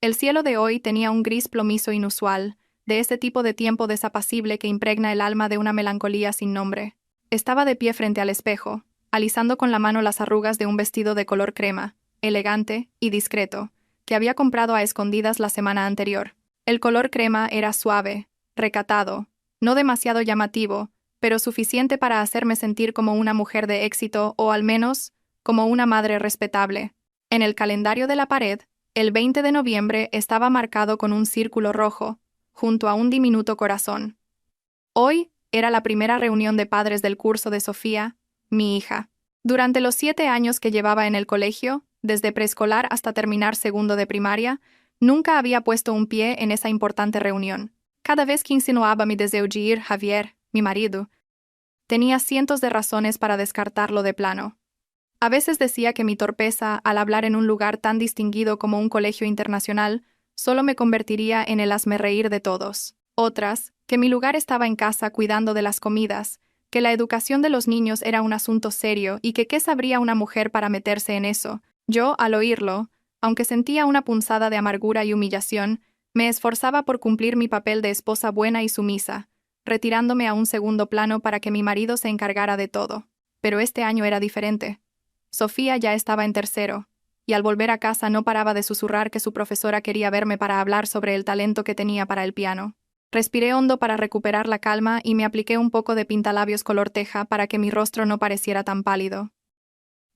El cielo de hoy tenía un gris plomizo inusual, de ese tipo de tiempo desapacible que impregna el alma de una melancolía sin nombre. Estaba de pie frente al espejo, alisando con la mano las arrugas de un vestido de color crema, elegante y discreto, que había comprado a escondidas la semana anterior. El color crema era suave, recatado, no demasiado llamativo, pero suficiente para hacerme sentir como una mujer de éxito o al menos como una madre respetable. En el calendario de la pared, el 20 de noviembre estaba marcado con un círculo rojo, junto a un diminuto corazón. Hoy era la primera reunión de padres del curso de Sofía, mi hija. Durante los 7 años que llevaba en el colegio, desde preescolar hasta terminar segundo de primaria, nunca había puesto un pie en esa importante reunión. Cada vez que insinuaba mi deseo de ir, Javier, mi marido, tenía cientos de razones para descartarlo de plano. A veces decía que mi torpeza al hablar en un lugar tan distinguido como un colegio internacional solo me convertiría en el hazmerreír de todos. Otras, que mi lugar estaba en casa cuidando de las comidas, que la educación de los niños era un asunto serio y que qué sabría una mujer para meterse en eso. Yo, al oírlo, aunque sentía una punzada de amargura y humillación, me esforzaba por cumplir mi papel de esposa buena y sumisa, retirándome a un segundo plano para que mi marido se encargara de todo. Pero este año era diferente. Sofía ya estaba en tercero, y al volver a casa no paraba de susurrar que su profesora quería verme para hablar sobre el talento que tenía para el piano. Respiré hondo para recuperar la calma y me apliqué un poco de pintalabios color teja para que mi rostro no pareciera tan pálido.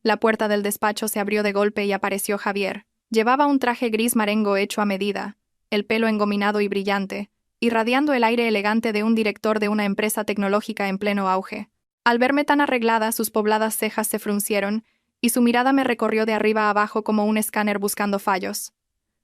La puerta del despacho se abrió de golpe y apareció Javier. Llevaba un traje gris marengo hecho a medida, el pelo engominado y brillante, irradiando el aire elegante de un director de una empresa tecnológica en pleno auge. Al verme tan arreglada, sus pobladas cejas se fruncieron, y su mirada me recorrió de arriba a abajo como un escáner buscando fallos.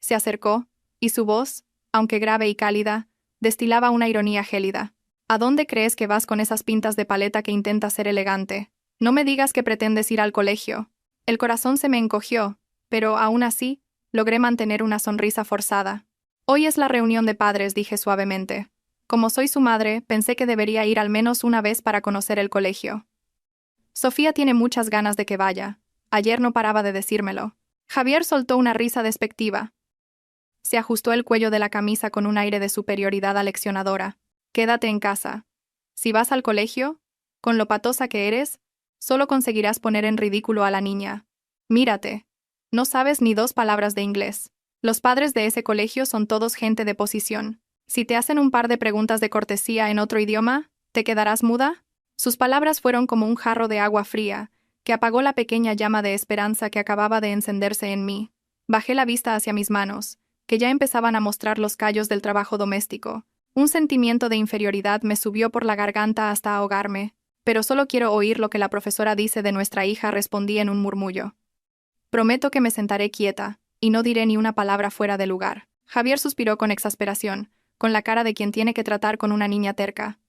Se acercó, y su voz, aunque grave y cálida, destilaba una ironía gélida. ¿A dónde crees que vas con esas pintas de paleta que intentas ser elegante? No me digas que pretendes ir al colegio. El corazón se me encogió, pero, aún así, logré mantener una sonrisa forzada. Hoy es la reunión de padres, dije suavemente. Como soy su madre, pensé que debería ir al menos una vez para conocer el colegio. Sofía tiene muchas ganas de que vaya. Ayer no paraba de decírmelo. Javier soltó una risa despectiva. Se ajustó el cuello de la camisa con un aire de superioridad aleccionadora. Quédate en casa. Si vas al colegio, con lo patosa que eres, solo conseguirás poner en ridículo a la niña. Mírate. No sabes ni 2 palabras de inglés. Los padres de ese colegio son todos gente de posición. Si te hacen un par de preguntas de cortesía en otro idioma, ¿te quedarás muda? Sus palabras fueron como un jarro de agua fría, que apagó la pequeña llama de esperanza que acababa de encenderse en mí. Bajé la vista hacia mis manos, que ya empezaban a mostrar los callos del trabajo doméstico. Un sentimiento de inferioridad me subió por la garganta hasta ahogarme. Pero solo quiero oír lo que la profesora dice de nuestra hija, respondí en un murmullo. Prometo que me sentaré quieta, y no diré ni una palabra fuera de lugar. Javier suspiró con exasperación, con la cara de quien tiene que tratar con una niña terca.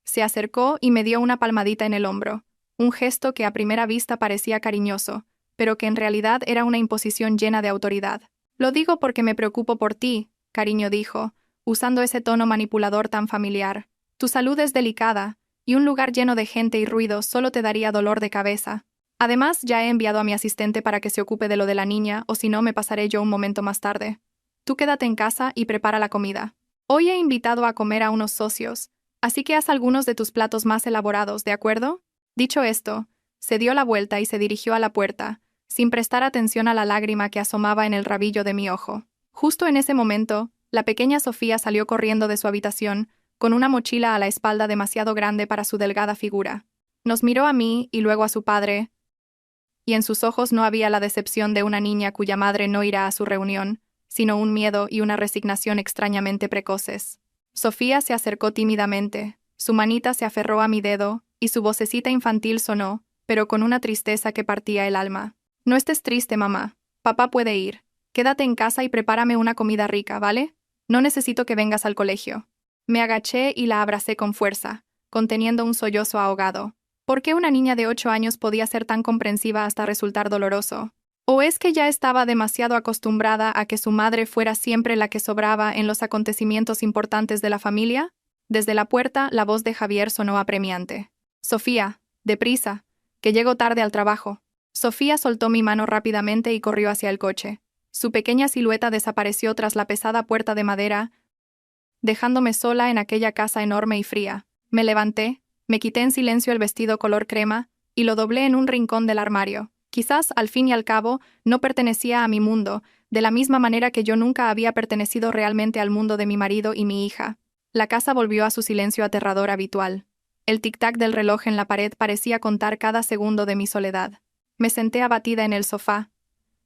Se acercó y me dio una palmadita en el hombro, un gesto que a primera vista parecía cariñoso, pero que en realidad era una imposición llena de autoridad. Lo digo porque me preocupo por ti, cariño, dijo, usando ese tono manipulador tan familiar. Tu salud es delicada, y un lugar lleno de gente y ruido solo te daría dolor de cabeza. Además, ya he enviado a mi asistente para que se ocupe de lo de la niña, o si no, me pasaré yo un momento más tarde. Tú quédate en casa y prepara la comida. Hoy he invitado a comer a unos socios, así que haz algunos de tus platos más elaborados, ¿de acuerdo? Dicho esto, se dio la vuelta y se dirigió a la puerta, sin prestar atención a la lágrima que asomaba en el rabillo de mi ojo. Justo en ese momento, la pequeña Sofía salió corriendo de su habitación, con una mochila a la espalda demasiado grande para su delgada figura. Nos miró a mí y luego a su padre, y en sus ojos no había la decepción de una niña cuya madre no irá a su reunión, sino un miedo y una resignación extrañamente precoces. Sofía se acercó tímidamente, su manita se aferró a mi dedo, y su vocecita infantil sonó, pero con una tristeza que partía el alma. No estés triste, mamá. Papá puede ir. Quédate en casa y prepárame una comida rica, ¿vale? No necesito que vengas al colegio. Me agaché y la abracé con fuerza, conteniendo un sollozo ahogado. ¿Por qué una niña de 8 años podía ser tan comprensiva hasta resultar doloroso? ¿O es que ya estaba demasiado acostumbrada a que su madre fuera siempre la que sobraba en los acontecimientos importantes de la familia? Desde la puerta, la voz de Javier sonó apremiante. Sofía, deprisa, que llego tarde al trabajo. Sofía soltó mi mano rápidamente y corrió hacia el coche. Su pequeña silueta desapareció tras la pesada puerta de madera, dejándome sola en aquella casa enorme y fría. Me levanté, me quité en silencio el vestido color crema y lo doblé en un rincón del armario. Quizás, al fin y al cabo, no pertenecía a mi mundo, de la misma manera que yo nunca había pertenecido realmente al mundo de mi marido y mi hija. La casa volvió a su silencio aterrador habitual. El tic-tac del reloj en la pared parecía contar cada segundo de mi soledad. Me senté abatida en el sofá.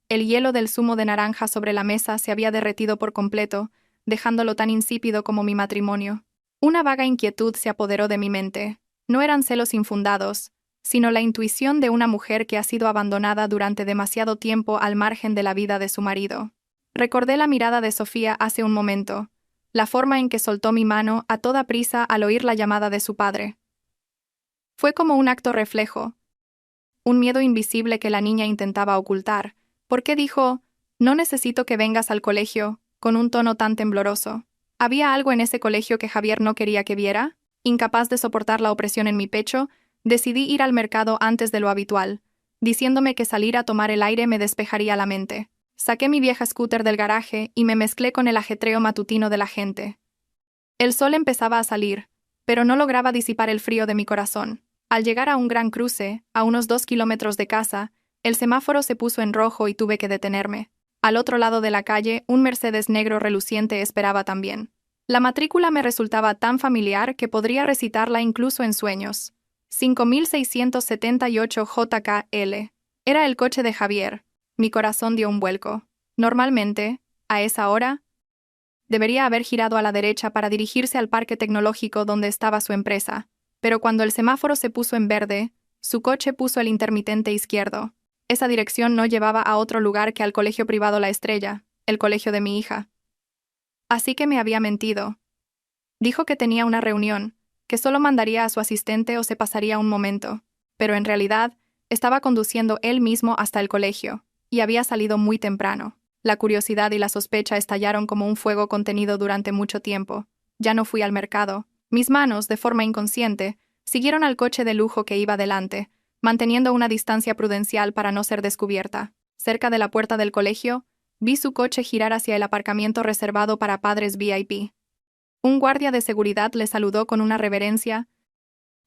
El hielo del zumo de naranja sobre la mesa se había derretido por completo, dejándolo tan insípido como mi matrimonio. Una vaga inquietud se apoderó de mi mente. No eran celos infundados, sino la intuición de una mujer que ha sido abandonada durante demasiado tiempo al margen de la vida de su marido. Recordé la mirada de Sofía hace un momento, la forma en que soltó mi mano a toda prisa al oír la llamada de su padre. Fue como un acto reflejo, un miedo invisible que la niña intentaba ocultar. ¿Por qué dijo, no necesito que vengas al colegio, con un tono tan tembloroso? ¿Había algo en ese colegio que Javier no quería que viera? Incapaz de soportar la opresión en mi pecho, decidí ir al mercado antes de lo habitual, diciéndome que salir a tomar el aire me despejaría la mente. Saqué mi vieja scooter del garaje y me mezclé con el ajetreo matutino de la gente. El sol empezaba a salir, pero no lograba disipar el frío de mi corazón. Al llegar a un gran cruce, a unos 2 kilómetros de casa, el semáforo se puso en rojo y tuve que detenerme. Al otro lado de la calle, un Mercedes negro reluciente esperaba también. La matrícula me resultaba tan familiar que podría recitarla incluso en sueños. 5678 JKL. Era el coche de Javier. Mi corazón dio un vuelco. Normalmente, a esa hora, debería haber girado a la derecha para dirigirse al parque tecnológico donde estaba su empresa, pero cuando el semáforo se puso en verde, su coche puso el intermitente izquierdo. Esa dirección no llevaba a otro lugar que al colegio privado La Estrella, el colegio de mi hija. Así que me había mentido. Dijo que tenía una reunión, que solo mandaría a su asistente o se pasaría un momento, pero en realidad estaba conduciendo él mismo hasta el colegio, y había salido muy temprano. La curiosidad y la sospecha estallaron como un fuego contenido durante mucho tiempo. Ya no fui al mercado. Mis manos, de forma inconsciente, siguieron al coche de lujo que iba delante, manteniendo una distancia prudencial para no ser descubierta. Cerca de la puerta del colegio, vi su coche girar hacia el aparcamiento reservado para padres VIP. Un guardia de seguridad le saludó con una reverencia,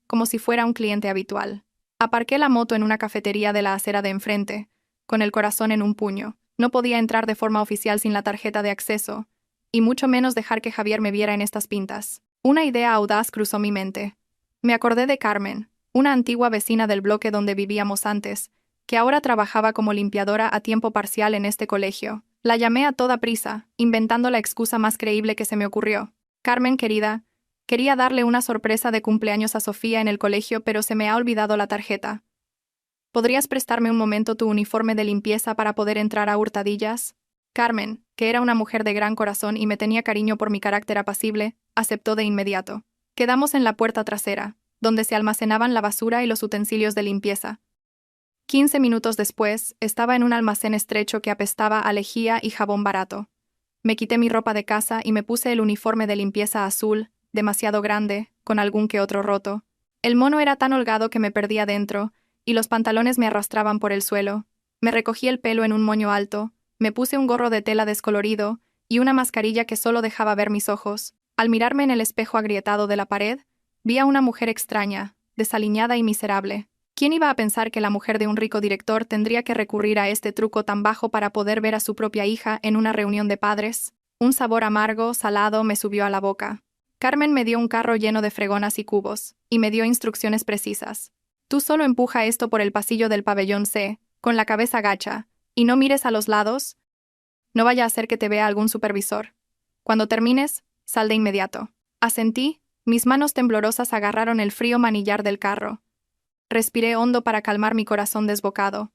como si fuera un cliente habitual. Aparqué la moto en una cafetería de la acera de enfrente, con el corazón en un puño. No podía entrar de forma oficial sin la tarjeta de acceso, y mucho menos dejar que Javier me viera en estas pintas. Una idea audaz cruzó mi mente. Me acordé de Carmen, una antigua vecina del bloque donde vivíamos antes, que ahora trabajaba como limpiadora a tiempo parcial en este colegio. La llamé a toda prisa, inventando la excusa más creíble que se me ocurrió. Carmen, querida, quería darle una sorpresa de cumpleaños a Sofía en el colegio, pero se me ha olvidado la tarjeta. ¿Podrías prestarme un momento tu uniforme de limpieza para poder entrar a hurtadillas? Carmen, que era una mujer de gran corazón y me tenía cariño por mi carácter apacible, aceptó de inmediato. Quedamos en la puerta trasera, donde se almacenaban la basura y los utensilios de limpieza. 15 minutos después, estaba en un almacén estrecho que apestaba a lejía y jabón barato. Me quité mi ropa de casa y me puse el uniforme de limpieza azul, demasiado grande, con algún que otro roto. El mono era tan holgado que me perdía dentro, y los pantalones me arrastraban por el suelo. Me recogí el pelo en un moño alto, me puse un gorro de tela descolorido y una mascarilla que solo dejaba ver mis ojos. Al mirarme en el espejo agrietado de la pared, vi a una mujer extraña, desaliñada y miserable. ¿Quién iba a pensar que la mujer de un rico director tendría que recurrir a este truco tan bajo para poder ver a su propia hija en una reunión de padres? Un sabor amargo, salado, me subió a la boca. Carmen me dio un carro lleno de fregonas y cubos, y me dio instrucciones precisas. Tú solo empuja esto por el pasillo del pabellón C, con la cabeza gacha, y no mires a los lados. No vaya a ser que te vea algún supervisor. Cuando termines, sal de inmediato. Asentí, mis manos temblorosas agarraron el frío manillar del carro. Respiré hondo para calmar mi corazón desbocado.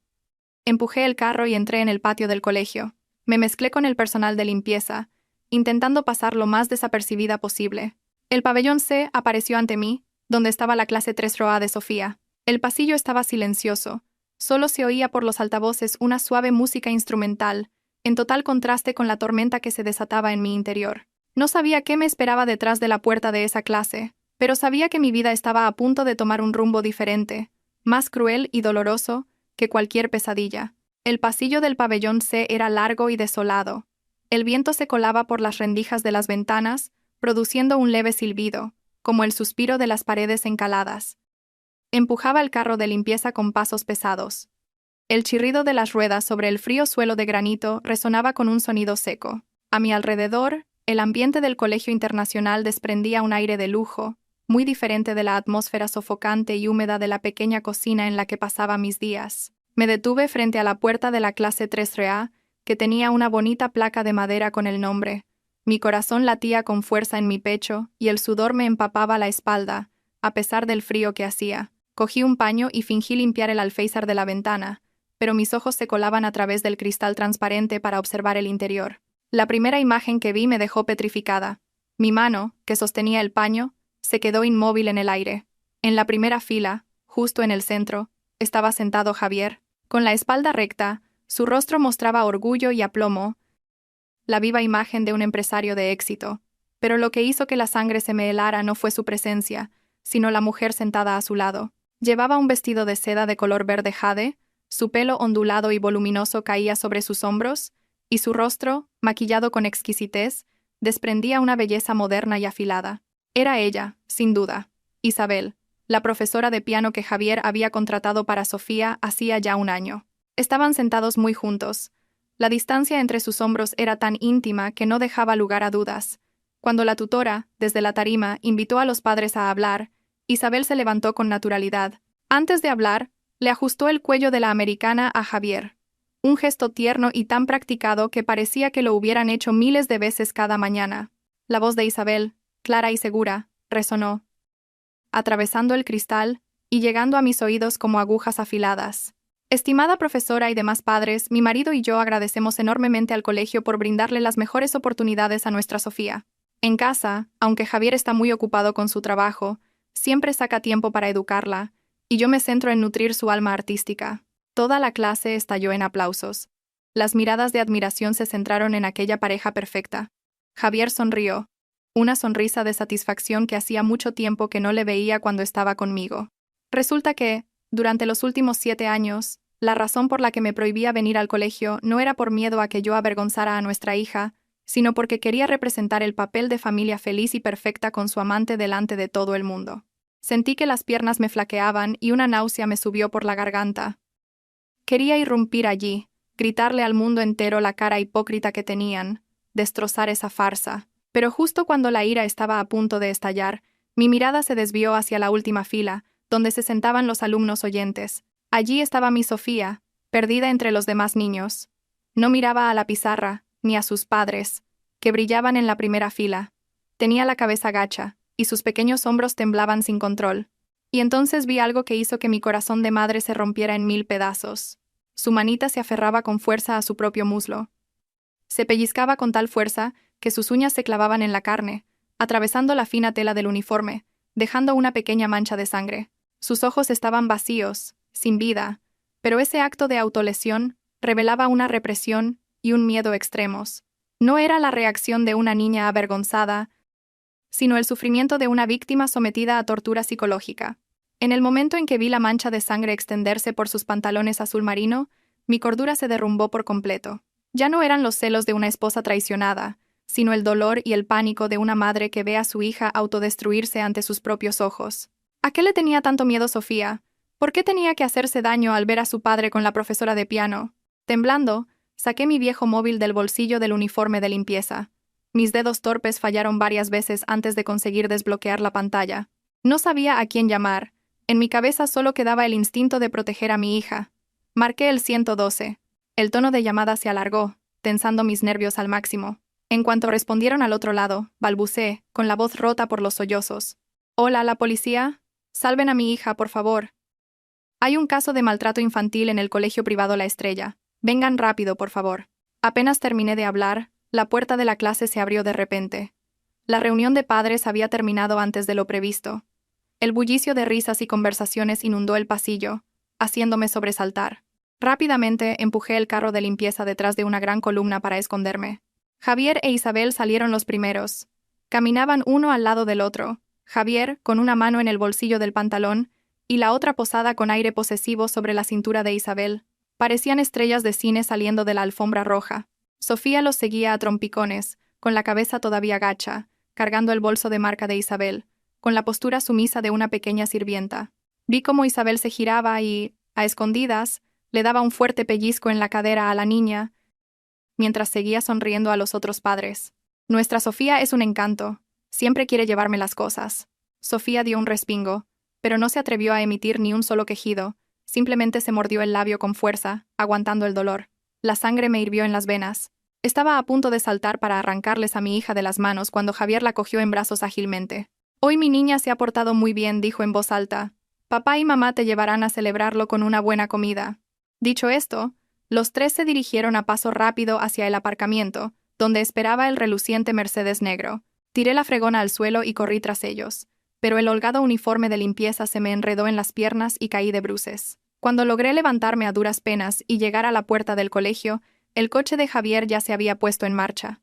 Empujé el carro y entré en el patio del colegio. Me mezclé con el personal de limpieza, intentando pasar lo más desapercibida posible. El pabellón C apareció ante mí, donde estaba la clase 3ROA de Sofía. El pasillo estaba silencioso. Solo se oía por los altavoces una suave música instrumental, en total contraste con la tormenta que se desataba en mi interior. No sabía qué me esperaba detrás de la puerta de esa clase, pero sabía que mi vida estaba a punto de tomar un rumbo diferente, más cruel y doloroso que cualquier pesadilla. El pasillo del pabellón C era largo y desolado. El viento se colaba por las rendijas de las ventanas, produciendo un leve silbido, como el suspiro de las paredes encaladas. Empujaba el carro de limpieza con pasos pesados. El chirrido de las ruedas sobre el frío suelo de granito resonaba con un sonido seco. A mi alrededor, el ambiente del Colegio Internacional desprendía un aire de lujo, muy diferente de la atmósfera sofocante y húmeda de la pequeña cocina en la que pasaba mis días. Me detuve frente a la puerta de la clase 3A, que tenía una bonita placa de madera con el nombre. Mi corazón latía con fuerza en mi pecho y el sudor me empapaba la espalda, a pesar del frío que hacía. Cogí un paño y fingí limpiar el alféizar de la ventana, pero mis ojos se colaban a través del cristal transparente para observar el interior. La primera imagen que vi me dejó petrificada. Mi mano, que sostenía el paño, se quedó inmóvil en el aire. En la primera fila, justo en el centro, estaba sentado Javier. Con la espalda recta, su rostro mostraba orgullo y aplomo, la viva imagen de un empresario de éxito. Pero lo que hizo que la sangre se me helara no fue su presencia, sino la mujer sentada a su lado. Llevaba un vestido de seda de color verde jade, su pelo ondulado y voluminoso caía sobre sus hombros, y su rostro, maquillado con exquisitez, desprendía una belleza moderna y afilada. Era ella, sin duda, Isabel, la profesora de piano que Javier había contratado para Sofía hacía ya un año. Estaban sentados muy juntos. La distancia entre sus hombros era tan íntima que no dejaba lugar a dudas. Cuando la tutora, desde la tarima, invitó a los padres a hablar, Isabel se levantó con naturalidad. Antes de hablar, le ajustó el cuello de la americana a Javier. Un gesto tierno y tan practicado que parecía que lo hubieran hecho miles de veces cada mañana. La voz de Isabel, clara y segura, resonó, atravesando el cristal y llegando a mis oídos como agujas afiladas. Estimada profesora y demás padres, mi marido y yo agradecemos enormemente al colegio por brindarle las mejores oportunidades a nuestra Sofía. En casa, aunque Javier está muy ocupado con su trabajo, siempre saca tiempo para educarla, y yo me centro en nutrir su alma artística. Toda la clase estalló en aplausos. Las miradas de admiración se centraron en aquella pareja perfecta. Javier sonrió, una sonrisa de satisfacción que hacía mucho tiempo que no le veía cuando estaba conmigo. Resulta que, durante los últimos 7 años, la razón por la que me prohibía venir al colegio no era por miedo a que yo avergonzara a nuestra hija, sino porque quería representar el papel de familia feliz y perfecta con su amante delante de todo el mundo. Sentí que las piernas me flaqueaban y una náusea me subió por la garganta. Quería irrumpir allí, gritarle al mundo entero la cara hipócrita que tenían, destrozar esa farsa. Pero justo cuando la ira estaba a punto de estallar, mi mirada se desvió hacia la última fila, donde se sentaban los alumnos oyentes. Allí estaba mi Sofía, perdida entre los demás niños. No miraba a la pizarra, ni a sus padres, que brillaban en la primera fila. Tenía la cabeza gacha, y sus pequeños hombros temblaban sin control. Y entonces vi algo que hizo que mi corazón de madre se rompiera en 1000 pedazos. Su manita se aferraba con fuerza a su propio muslo. Se pellizcaba con tal fuerza que sus uñas se clavaban en la carne, atravesando la fina tela del uniforme, dejando una pequeña mancha de sangre. Sus ojos estaban vacíos, sin vida, pero ese acto de autolesión revelaba una represión y un miedo extremos. No era la reacción de una niña avergonzada, sino el sufrimiento de una víctima sometida a tortura psicológica. En el momento en que vi la mancha de sangre extenderse por sus pantalones azul marino, mi cordura se derrumbó por completo. Ya no eran los celos de una esposa traicionada, sino el dolor y el pánico de una madre que ve a su hija autodestruirse ante sus propios ojos. ¿A qué le tenía tanto miedo Sofía? ¿Por qué tenía que hacerse daño al ver a su padre con la profesora de piano? Temblando, saqué mi viejo móvil del bolsillo del uniforme de limpieza. Mis dedos torpes fallaron varias veces antes de conseguir desbloquear la pantalla. No sabía a quién llamar. En mi cabeza solo quedaba el instinto de proteger a mi hija. Marqué el 112. El tono de llamada se alargó, tensando mis nervios al máximo. En cuanto respondieron al otro lado, balbuceé, con la voz rota por los sollozos. «Hola, ¿la policía? Salven a mi hija, por favor. Hay un caso de maltrato infantil en el colegio privado La Estrella. Vengan rápido, por favor». Apenas terminé de hablar, la puerta de la clase se abrió de repente. La reunión de padres había terminado antes de lo previsto. El bullicio de risas y conversaciones inundó el pasillo, haciéndome sobresaltar. Rápidamente empujé el carro de limpieza detrás de una gran columna para esconderme. Javier e Isabel salieron los primeros. Caminaban uno al lado del otro, Javier con una mano en el bolsillo del pantalón y la otra posada con aire posesivo sobre la cintura de Isabel. Parecían estrellas de cine saliendo de la alfombra roja. Sofía los seguía a trompicones, con la cabeza todavía gacha, cargando el bolso de marca de Isabel, con la postura sumisa de una pequeña sirvienta. Vi cómo Isabel se giraba y, a escondidas, le daba un fuerte pellizco en la cadera a la niña, mientras seguía sonriendo a los otros padres. Nuestra Sofía es un encanto. Siempre quiere llevarme las cosas. Sofía dio un respingo, pero no se atrevió a emitir ni un solo quejido, simplemente se mordió el labio con fuerza, aguantando el dolor. La sangre me hirvió en las venas. Estaba a punto de saltar para arrancarles a mi hija de las manos cuando Javier la cogió en brazos ágilmente. «Hoy mi niña se ha portado muy bien», dijo en voz alta. «Papá y mamá te llevarán a celebrarlo con una buena comida». Dicho esto, los tres se dirigieron a paso rápido hacia el aparcamiento, donde esperaba el reluciente Mercedes negro. Tiré la fregona al suelo y corrí tras ellos, pero el holgado uniforme de limpieza se me enredó en las piernas y caí de bruces. Cuando logré levantarme a duras penas y llegar a la puerta del colegio, el coche de Javier ya se había puesto en marcha.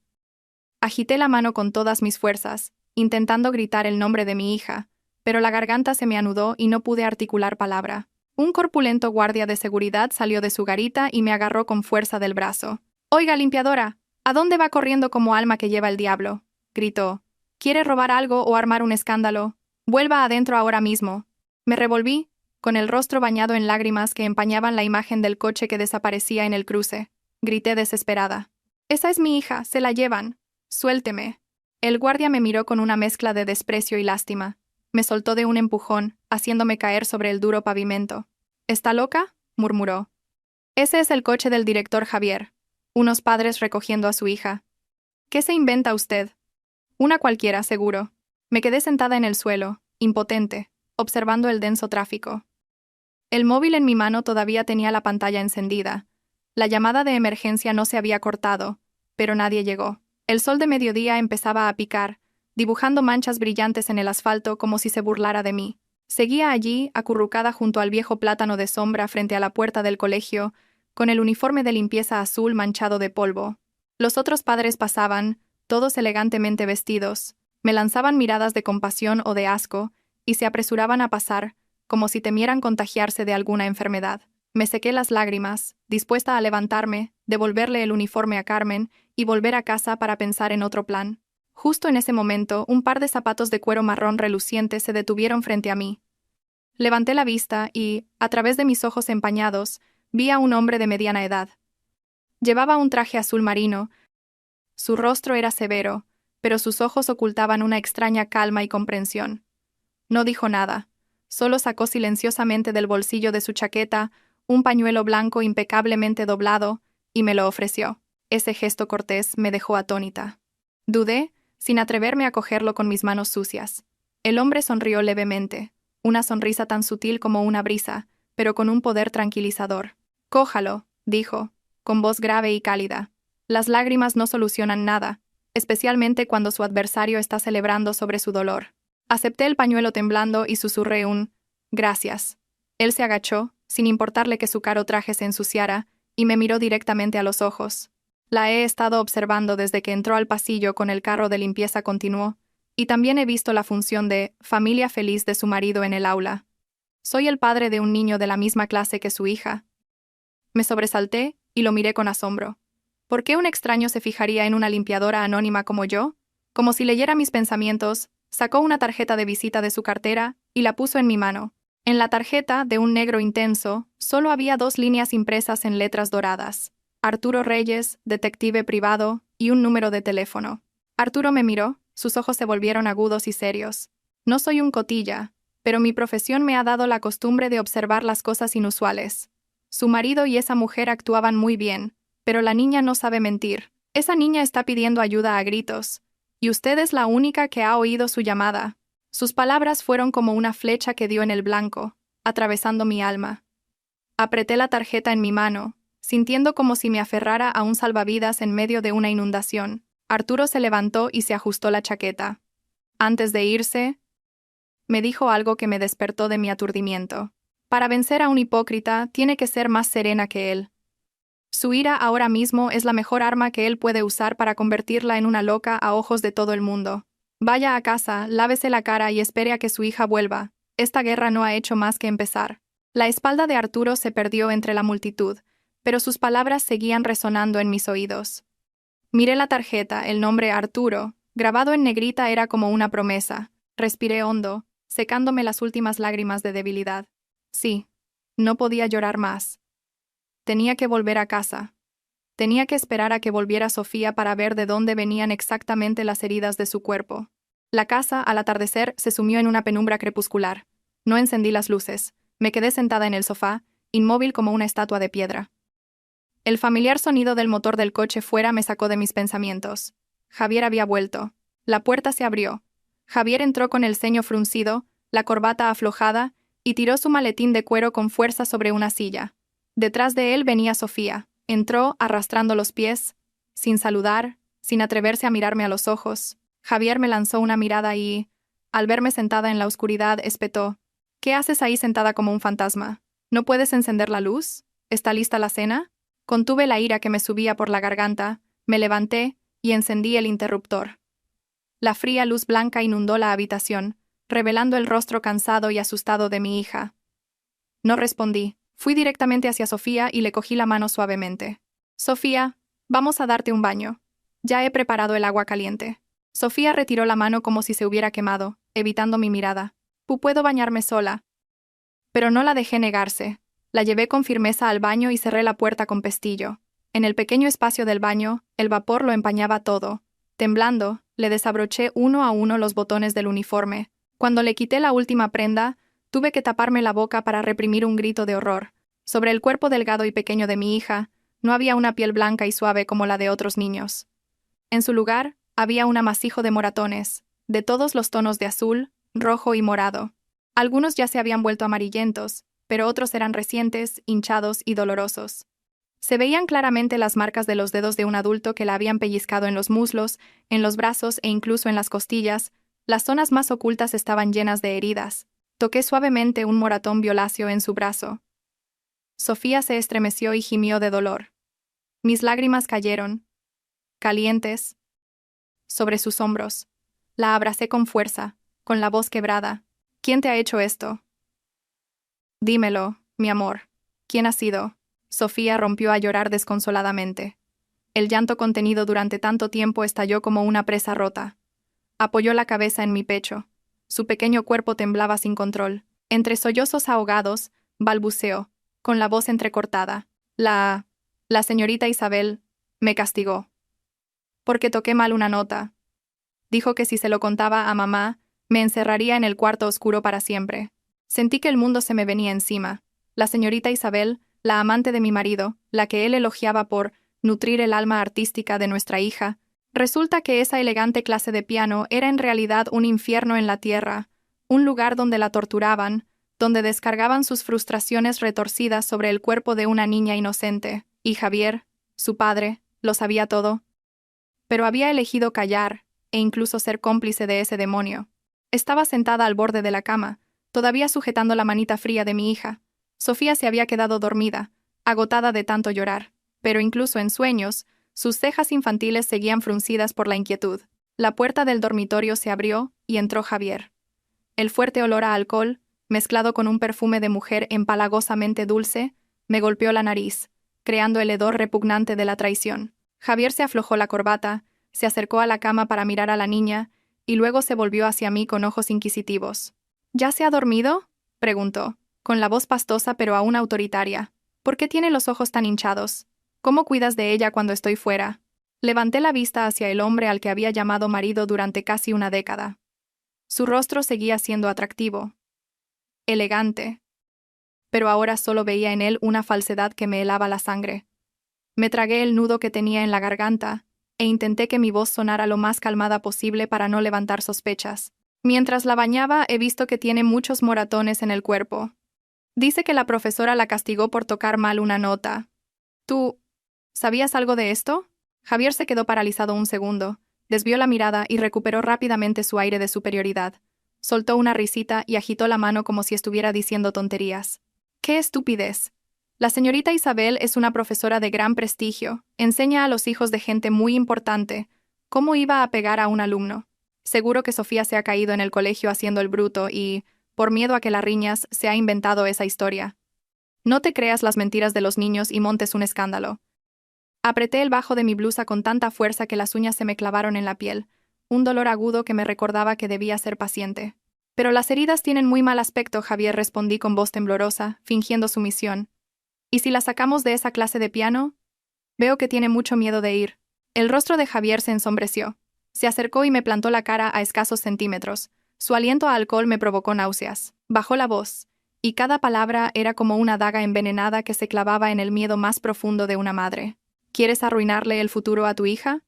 Agité la mano con todas mis fuerzas, intentando gritar el nombre de mi hija, pero la garganta se me anudó y no pude articular palabra. Un corpulento guardia de seguridad salió de su garita y me agarró con fuerza del brazo. «Oiga, limpiadora, ¿a dónde va corriendo como alma que lleva el diablo?», gritó. «¿Quiere robar algo o armar un escándalo? Vuelva adentro ahora mismo». Me revolví, con el rostro bañado en lágrimas que empañaban la imagen del coche que desaparecía en el cruce. Grité desesperada. «Esa es mi hija, se la llevan. Suélteme». El guardia me miró con una mezcla de desprecio y lástima. Me soltó de un empujón, haciéndome caer sobre el duro pavimento. «¿Está loca?», murmuró. «Ese es el coche del director Javier. Unos padres recogiendo a su hija. ¿Qué se inventa usted?». «Una cualquiera, seguro». Me quedé sentada en el suelo, impotente, observando el denso tráfico. El móvil en mi mano todavía tenía la pantalla encendida. La llamada de emergencia no se había cortado, pero nadie llegó. El sol de mediodía empezaba a picar, dibujando manchas brillantes en el asfalto como si se burlara de mí. Seguía allí, acurrucada junto al viejo plátano de sombra frente a la puerta del colegio, con el uniforme de limpieza azul manchado de polvo. Los otros padres pasaban, todos elegantemente vestidos, me lanzaban miradas de compasión o de asco, y se apresuraban a pasar, como si temieran contagiarse de alguna enfermedad. Me sequé las lágrimas, dispuesta a levantarme, devolverle el uniforme a Carmen y volver a casa para pensar en otro plan. Justo en ese momento, un par de zapatos de cuero marrón reluciente se detuvieron frente a mí. Levanté la vista y, a través de mis ojos empañados, vi a un hombre de mediana edad. Llevaba un traje azul marino. Su rostro era severo, pero sus ojos ocultaban una extraña calma y comprensión. No dijo nada, solo sacó silenciosamente del bolsillo de su chaqueta un pañuelo blanco impecablemente doblado y me lo ofreció. Ese gesto cortés me dejó atónita. Dudé, sin atreverme a cogerlo con mis manos sucias. El hombre sonrió levemente, una sonrisa tan sutil como una brisa, pero con un poder tranquilizador. «Cójalo», dijo, con voz grave y cálida. «Las lágrimas no solucionan nada, especialmente cuando su adversario está celebrando sobre su dolor». Acepté el pañuelo temblando y susurré un «gracias». Él se agachó, sin importarle que su caro traje se ensuciara, y me miró directamente a los ojos. «La he estado observando desde que entró al pasillo con el carro de limpieza», continuó, «y también he visto la función de familia feliz de su marido en el aula. Soy el padre de un niño de la misma clase que su hija». Me sobresalté y lo miré con asombro. ¿Por qué un extraño se fijaría en una limpiadora anónima como yo? Como si leyera mis pensamientos, sacó una tarjeta de visita de su cartera y la puso en mi mano. En la tarjeta, de un negro intenso, solo había 2 líneas impresas en letras doradas. Arturo Reyes, detective privado, y un número de teléfono. Arturo me miró, sus ojos se volvieron agudos y serios. No soy un cotilla, pero mi profesión me ha dado la costumbre de observar las cosas inusuales. Su marido y esa mujer actuaban muy bien, pero la niña no sabe mentir. Esa niña está pidiendo ayuda a gritos, y usted es la única que ha oído su llamada. Sus palabras fueron como una flecha que dio en el blanco, atravesando mi alma. Apreté la tarjeta en mi mano, sintiendo como si me aferrara a un salvavidas en medio de una inundación. Arturo se levantó y se ajustó la chaqueta. Antes de irse, me dijo algo que me despertó de mi aturdimiento. Para vencer a un hipócrita, tiene que ser más serena que él. Su ira ahora mismo es la mejor arma que él puede usar para convertirla en una loca a ojos de todo el mundo. Vaya a casa, lávese la cara y espere a que su hija vuelva. Esta guerra no ha hecho más que empezar. La espalda de Arturo se perdió entre la multitud, pero sus palabras seguían resonando en mis oídos. Miré la tarjeta, el nombre Arturo, grabado en negrita era como una promesa. Respiré hondo, secándome las últimas lágrimas de debilidad. Sí, no podía llorar más. Tenía que volver a casa. Tenía que esperar a que volviera Sofía para ver de dónde venían exactamente las heridas de su cuerpo. La casa, al atardecer, se sumió en una penumbra crepuscular. No encendí las luces. Me quedé sentada en el sofá, inmóvil como una estatua de piedra. El familiar sonido del motor del coche fuera me sacó de mis pensamientos. Javier había vuelto. La puerta se abrió. Javier entró con el ceño fruncido, la corbata aflojada, y tiró su maletín de cuero con fuerza sobre una silla. Detrás de él venía Sofía. Entró, arrastrando los pies, sin saludar, sin atreverse a mirarme a los ojos. Javier me lanzó una mirada y, al verme sentada en la oscuridad, espetó: «¿Qué haces ahí sentada como un fantasma? ¿No puedes encender la luz? ¿Está lista la cena?» Contuve la ira que me subía por la garganta, me levanté y encendí el interruptor. La fría luz blanca inundó la habitación, revelando el rostro cansado y asustado de mi hija. No respondí. Fui directamente hacia Sofía y le cogí la mano suavemente. «Sofía, vamos a darte un baño. Ya he preparado el agua caliente». Sofía retiró la mano como si se hubiera quemado, evitando mi mirada. «Puedo bañarme sola». Pero no la dejé negarse. La llevé con firmeza al baño y cerré la puerta con pestillo. En el pequeño espacio del baño, el vapor lo empañaba todo. Temblando, le desabroché uno a uno los botones del uniforme. Cuando le quité la última prenda, tuve que taparme la boca para reprimir un grito de horror. Sobre el cuerpo delgado y pequeño de mi hija, no había una piel blanca y suave como la de otros niños. En su lugar, había un amasijo de moratones, de todos los tonos de azul, rojo y morado. Algunos ya se habían vuelto amarillentos, pero otros eran recientes, hinchados y dolorosos. Se veían claramente las marcas de los dedos de un adulto que la habían pellizcado en los muslos, en los brazos e incluso en las costillas. Las zonas más ocultas estaban llenas de heridas. Toqué suavemente un moratón violáceo en su brazo. Sofía se estremeció y gimió de dolor. Mis lágrimas cayeron, calientes, sobre sus hombros. La abracé con fuerza, con la voz quebrada. «¿Quién te ha hecho esto?» «Dímelo, mi amor. ¿Quién ha sido?» Sofía rompió a llorar desconsoladamente. El llanto contenido durante tanto tiempo estalló como una presa rota. Apoyó la cabeza en mi pecho. Su pequeño cuerpo temblaba sin control. Entre sollozos ahogados, balbuceó, con la voz entrecortada: La señorita Isabel me castigó. Porque toqué mal una nota. Dijo que si se lo contaba a mamá, me encerraría en el cuarto oscuro para siempre. Sentí que el mundo se me venía encima. La señorita Isabel, la amante de mi marido, la que él elogiaba por nutrir el alma artística de nuestra hija, resulta que esa elegante clase de piano era en realidad un infierno en la tierra, un lugar donde la torturaban, donde descargaban sus frustraciones retorcidas sobre el cuerpo de una niña inocente, y Javier, su padre, lo sabía todo. Pero había elegido callar, e incluso ser cómplice de ese demonio. Estaba sentada al borde de la cama, todavía sujetando la manita fría de mi hija. Sofía se había quedado dormida, agotada de tanto llorar, pero incluso en sueños, sus cejas infantiles seguían fruncidas por la inquietud. La puerta del dormitorio se abrió y entró Javier. El fuerte olor a alcohol, mezclado con un perfume de mujer empalagosamente dulce, me golpeó la nariz, creando el hedor repugnante de la traición. Javier se aflojó la corbata, se acercó a la cama para mirar a la niña, y luego se volvió hacia mí con ojos inquisitivos. «¿Ya se ha dormido?», preguntó, con la voz pastosa pero aún autoritaria. «¿Por qué tiene los ojos tan hinchados? ¿Cómo cuidas de ella cuando estoy fuera?» Levanté la vista hacia el hombre al que había llamado marido durante casi una década. Su rostro seguía siendo atractivo, elegante, pero ahora solo veía en él una falsedad que me helaba la sangre. Me tragué el nudo que tenía en la garganta, e intenté que mi voz sonara lo más calmada posible para no levantar sospechas. «Mientras la bañaba, he visto que tiene muchos moratones en el cuerpo. Dice que la profesora la castigó por tocar mal una nota. ¿Tú sabías algo de esto?» Javier se quedó paralizado un segundo, desvió la mirada y recuperó rápidamente su aire de superioridad. Soltó una risita y agitó la mano como si estuviera diciendo tonterías. «¡Qué estupidez! La señorita Isabel es una profesora de gran prestigio, enseña a los hijos de gente muy importante. ¿Cómo iba a pegar a un alumno? Seguro que Sofía se ha caído en el colegio haciendo el bruto y, por miedo a que la riñas, se ha inventado esa historia». No te creas las mentiras de los niños y montes un escándalo. Apreté el bajo de mi blusa con tanta fuerza que las uñas se me clavaron en la piel, un dolor agudo que me recordaba que debía ser paciente. Pero las heridas tienen muy mal aspecto, Javier, respondí con voz temblorosa, fingiendo sumisión. ¿Y si la sacamos de esa clase de piano? Veo que tiene mucho miedo de ir. El rostro de Javier se ensombreció. Se acercó y me plantó la cara a escasos centímetros. Su aliento a alcohol me provocó náuseas. Bajó la voz, y cada palabra era como una daga envenenada que se clavaba en el miedo más profundo de una madre. ¿Quieres arruinarle el futuro a tu hija?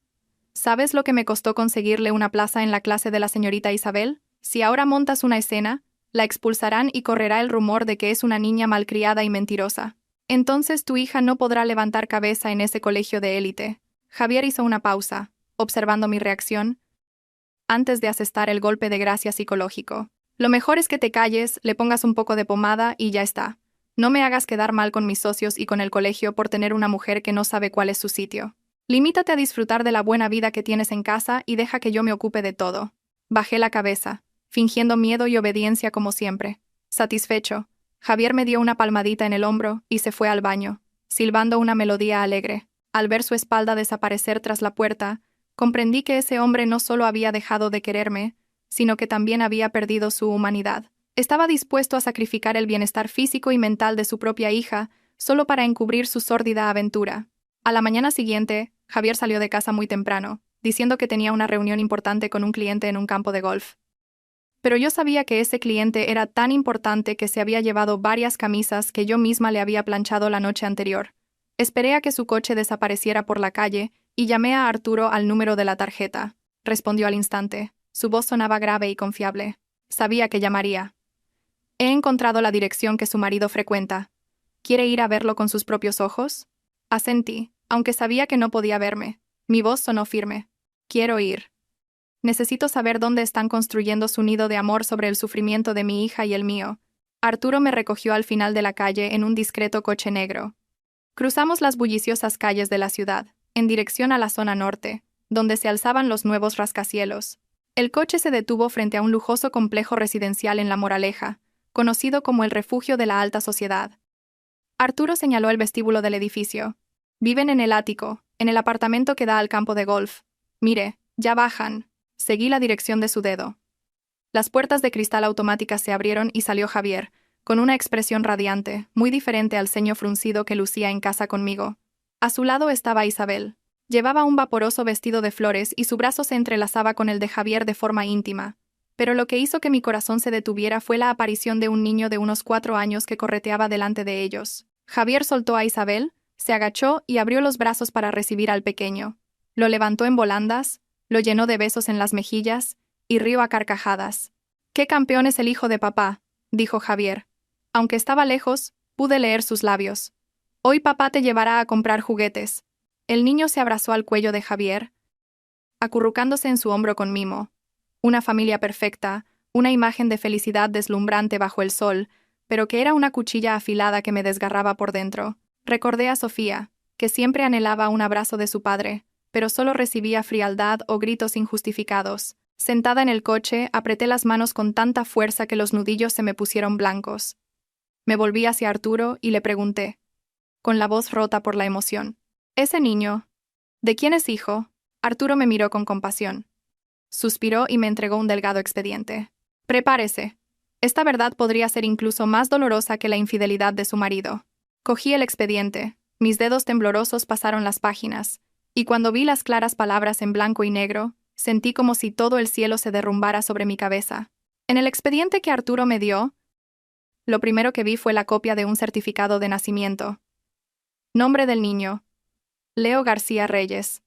¿Sabes lo que me costó conseguirle una plaza en la clase de la señorita Isabel? Si ahora montas una escena, la expulsarán y correrá el rumor de que es una niña malcriada y mentirosa. Entonces tu hija no podrá levantar cabeza en ese colegio de élite. Javier hizo una pausa, observando mi reacción, antes de asestar el golpe de gracia psicológico. Lo mejor es que te calles, le pongas un poco de pomada y ya está. No me hagas quedar mal con mis socios y con el colegio por tener una mujer que no sabe cuál es su sitio. Limítate a disfrutar de la buena vida que tienes en casa y deja que yo me ocupe de todo. Bajé la cabeza, fingiendo miedo y obediencia como siempre. Satisfecho, Javier me dio una palmadita en el hombro y se fue al baño, silbando una melodía alegre. Al ver su espalda desaparecer tras la puerta, comprendí que ese hombre no solo había dejado de quererme, sino que también había perdido su humanidad. Estaba dispuesto a sacrificar el bienestar físico y mental de su propia hija solo para encubrir su sórdida aventura. A la mañana siguiente, Javier salió de casa muy temprano, diciendo que tenía una reunión importante con un cliente en un campo de golf. Pero yo sabía que ese cliente era tan importante que se había llevado varias camisas que yo misma le había planchado la noche anterior. Esperé a que su coche desapareciera por la calle y llamé a Arturo al número de la tarjeta. Respondió al instante. Su voz sonaba grave y confiable. Sabía que llamaría. He encontrado la dirección que su marido frecuenta. ¿Quiere ir a verlo con sus propios ojos? Asentí, aunque sabía que no podía verme. Mi voz sonó firme. Quiero ir. Necesito saber dónde están construyendo su nido de amor sobre el sufrimiento de mi hija y el mío. Arturo me recogió al final de la calle en un discreto coche negro. Cruzamos las bulliciosas calles de la ciudad, en dirección a la zona norte, donde se alzaban los nuevos rascacielos. El coche se detuvo frente a un lujoso complejo residencial en La Moraleja, conocido como el refugio de la alta sociedad. Arturo señaló el vestíbulo del edificio. Viven en el ático, en el apartamento que da al campo de golf. Mire, ya bajan. Seguí la dirección de su dedo. Las puertas de cristal automáticas se abrieron y salió Javier, con una expresión radiante, muy diferente al ceño fruncido que lucía en casa conmigo. A su lado estaba Isabel. Llevaba un vaporoso vestido de flores y su brazo se entrelazaba con el de Javier de forma íntima. Pero lo que hizo que mi corazón se detuviera fue la aparición de un niño de unos 4 años que correteaba delante de ellos. Javier soltó a Isabel, se agachó y abrió los brazos para recibir al pequeño. Lo levantó en volandas, lo llenó de besos en las mejillas y rió a carcajadas. «¡Qué campeón es el hijo de papá!», dijo Javier. Aunque estaba lejos, pude leer sus labios. «Hoy papá te llevará a comprar juguetes». El niño se abrazó al cuello de Javier, acurrucándose en su hombro con mimo. Una familia perfecta, una imagen de felicidad deslumbrante bajo el sol, pero que era una cuchilla afilada que me desgarraba por dentro. Recordé a Sofía, que siempre anhelaba un abrazo de su padre, pero solo recibía frialdad o gritos injustificados. Sentada en el coche, apreté las manos con tanta fuerza que los nudillos se me pusieron blancos. Me volví hacia Arturo y le pregunté, con la voz rota por la emoción. «Ese niño, ¿de quién es hijo?». Arturo me miró con compasión. Suspiró y me entregó un delgado expediente. «Prepárese. Esta verdad podría ser incluso más dolorosa que la infidelidad de su marido». Cogí el expediente, mis dedos temblorosos pasaron las páginas, y cuando vi las claras palabras en blanco y negro, sentí como si todo el cielo se derrumbara sobre mi cabeza. En el expediente que Arturo me dio, lo primero que vi fue la copia de un certificado de nacimiento. Nombre del niño: Leo García Reyes.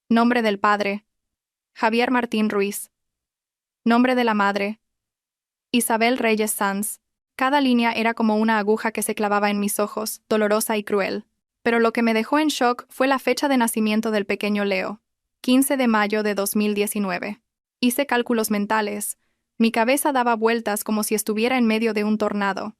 Nombre del padre: Javier Martín Ruiz. Nombre de la madre: Isabel Reyes Sanz. Cada línea era como una aguja que se clavaba en mis ojos, dolorosa y cruel. Pero lo que me dejó en shock fue la fecha de nacimiento del pequeño Leo: 15 de mayo de 2019. Hice cálculos mentales. Mi cabeza daba vueltas como si estuviera en medio de un tornado.